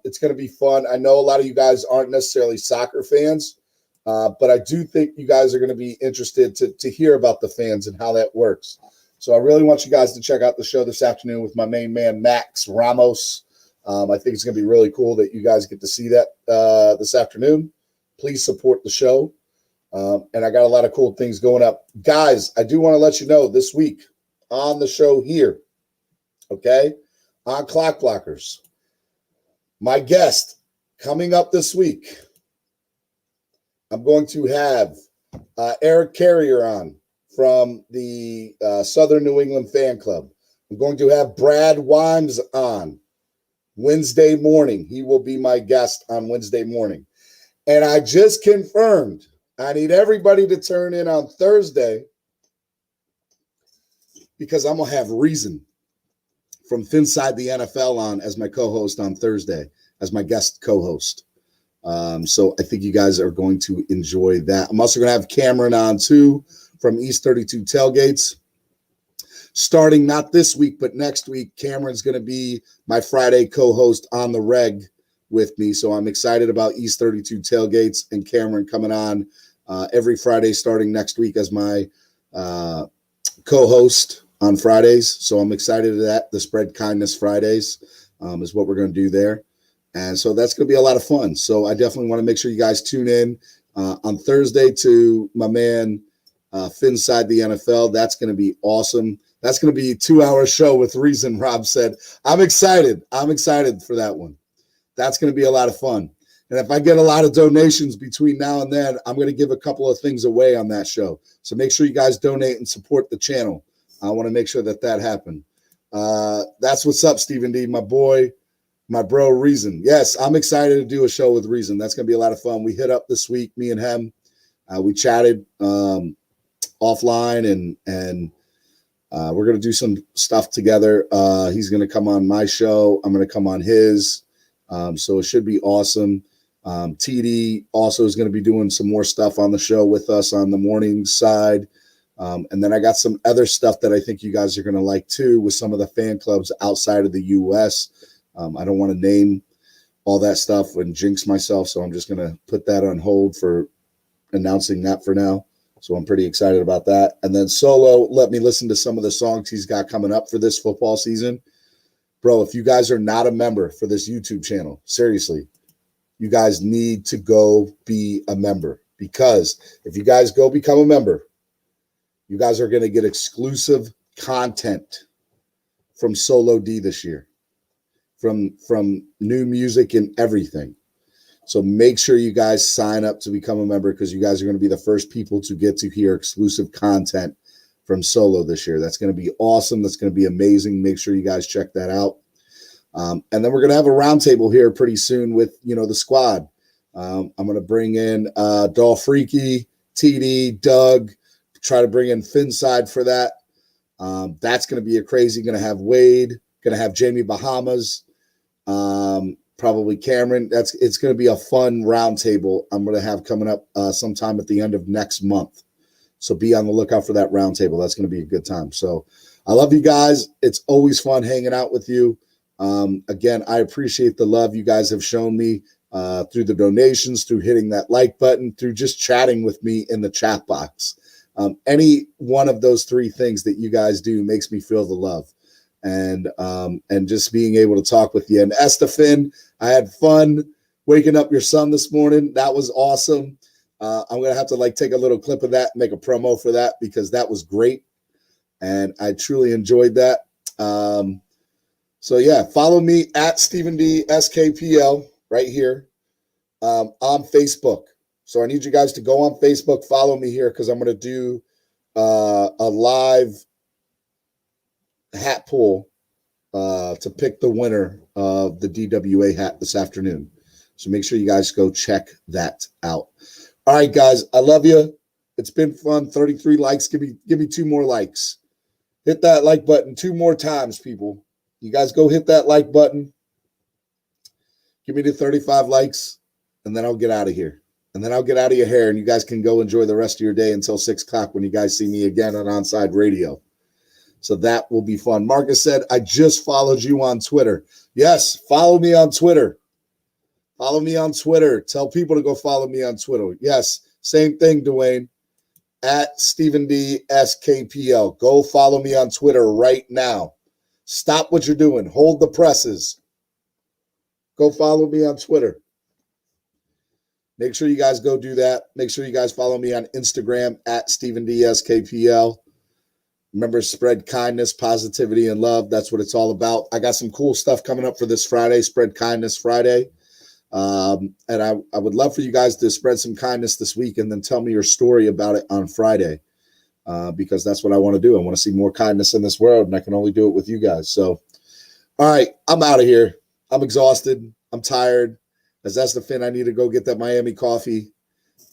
Speaker 9: It's going to be fun. I know a lot of you guys aren't necessarily soccer fans, but I do think you guys are going to be interested to hear about the fans and how that works. So I really want you guys to check out the show this afternoon with my main man, Max Ramos. I think it's going to be really cool that you guys get to see that this afternoon. Please support the show. And I got a lot of cool things going up. Guys, I do want to let you know this week on the show here, okay, on Clock Blockers, my guest coming up this week, I'm going to have Eric Carrier on from the Southern New England Fan Club. I'm going to have Brad Wimes on Wednesday morning. He will be my guest on Wednesday morning. And I just confirmed I need everybody to turn in on Thursday because I'm going to have Reason from Finside the NFL on as my co-host on Thursday, as my guest co-host. So I think you guys are going to enjoy that. I'm also going to have Cameron on too from East 32 Tailgates. Starting not this week, but next week, Cameron's going to be my Friday co-host on the reg with me. So I'm excited about East 32 Tailgates and Cameron coming on every Friday starting next week as my co-host on Fridays. So I'm excited at that. The Spread Kindness Fridays is what we're going to do there. And so that's going to be a lot of fun. So I definitely want to make sure you guys tune in on Thursday to my man Finside the NFL. That's going to be awesome. That's going to be a 2-hour show with Reason, Rob said. I'm excited. I'm excited for that one. That's going to be a lot of fun. And if I get a lot of donations between now and then, I'm going to give a couple of things away on that show. So make sure you guys donate and support the channel. I want to make sure that happened. That's what's up, Stephen D, my boy, my bro, Reason. Yes, I'm excited to do a show with Reason. That's going to be a lot of fun. We hit up this week, me and him. We chatted offline, and we're going to do some stuff together. He's going to come on my show. I'm going to come on his. So it should be awesome. TD also is going to be doing some more stuff on the show with us on the morning side. And then I got some other stuff that I think you guys are going to like too with some of the fan clubs outside of the U.S. I don't want to name all that stuff and jinx myself, so I'm just going to put that on hold for announcing that for now. So I'm pretty excited about that. And then Solo let me listen to some of the songs he's got coming up for this football season. Bro, if you guys are not a member for this YouTube channel, seriously, you guys need to go be a member, because if you guys go become a member, you guys are going to get exclusive content from Solo D this year, from new music and everything. So make sure you guys sign up to become a member, because you guys are going to be the first people to get to hear exclusive content from Solo this year. That's going to be awesome. That's going to be amazing. Make sure you guys check that out. And then we're going to have a roundtable here pretty soon with, the squad. I'm going to bring in Dolphin, TD, Doug, try to bring in Finside for that. That's going to be going to have Wade, going to have Jamie Bahamas, probably Cameron. It's going to be a fun roundtable I'm going to have coming up sometime at the end of next month. So be on the lookout for that roundtable. That's going to be a good time. So I love you guys. It's always fun hanging out with you. Again, I appreciate the love you guys have shown me through the donations, through hitting that like button, through just chatting with me in the chat box. Any one of those three things that you guys do makes me feel the love, and just being able to talk with you. And Stephen, I had fun waking up your son this morning. That was awesome. I'm going to have to take a little clip of that and make a promo for that, because that was great. And I truly enjoyed that. So yeah, follow me at StephenDSKPL right here on Facebook. So I need you guys to go on Facebook, follow me here, because I'm going to do a live hat pull to pick the winner of the DWA hat this afternoon. So make sure you guys go check that out. All right, guys, I love you. It's been fun. 33 likes. Give me 2 more likes. Hit that like button 2 more times, people. You guys go hit that like button. Give me the 35 likes, and then I'll get out of here. And then I'll get out of your hair, and you guys can go enjoy the rest of your day until 6 o'clock when you guys see me again on Onside Radio. So that will be fun. Marcus said, I just followed you on Twitter. Yes, follow me on Twitter. Follow me on Twitter. Tell people to go follow me on Twitter. Yes, same thing, Dwayne. At StephenDSKPL. Go follow me on Twitter right now. Stop what you're doing. Hold the presses. Go follow me on Twitter. Make sure you guys go do that. Make sure you guys follow me on Instagram at StephenDSKPL. Remember, spread kindness, positivity, and love. That's what it's all about. I got some cool stuff coming up for this Friday, Spread Kindness Friday. And I would love for you guys to spread some kindness this week and then tell me your story about it on Friday, because that's what I want to do. I want to see more kindness in this world, and I can only do it with you guys. So, all right, I'm out of here. I'm exhausted. I'm tired. As that's the fin, I need to go get that Miami coffee.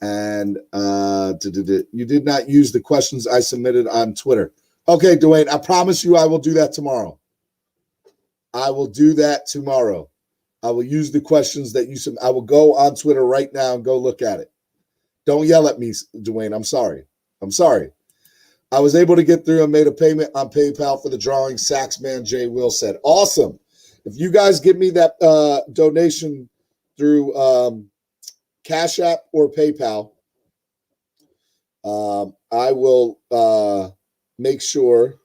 Speaker 9: And you did not use the questions I submitted on Twitter. Okay, Dwayne, I promise you I will do that tomorrow. I will do that tomorrow. I will use the questions that you submitted. I will go on Twitter right now and go look at it. Don't yell at me, Dwayne. I'm sorry. I'm sorry. I was able to get through and made a payment on PayPal for the drawing. Saxman J. Will said, awesome. If you guys give me that donation through Cash App or PayPal, I will make sure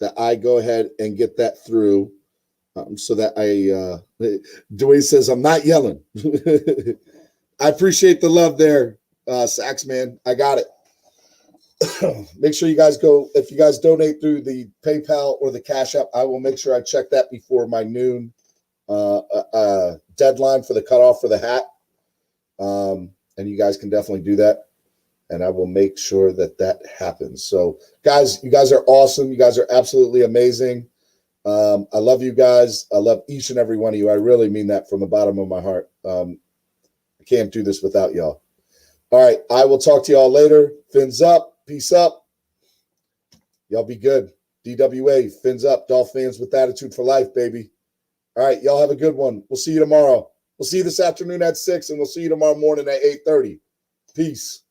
Speaker 9: that I go ahead and get that through so that Dwayne says, I'm not yelling. I appreciate the love there, Saxman. I got it. Make sure you guys go, if you guys donate through the PayPal or the Cash App, I will make sure I check that before my noon deadline for the cutoff for the hat. And you guys can definitely do that. and I will make sure that happens. So, guys, you guys are awesome. You guys are absolutely amazing. I love you guys. I love each and every one of you. I really mean that from the bottom of my heart. I can't do this without y'all. All right, I will talk to y'all later. Fins up. Peace up. Y'all be good. DWA, fins up. Dolphins with attitude for life, baby. All right, y'all have a good one. We'll see you tomorrow. We'll see you this afternoon at 6, and we'll see you tomorrow morning at 8:30. Peace.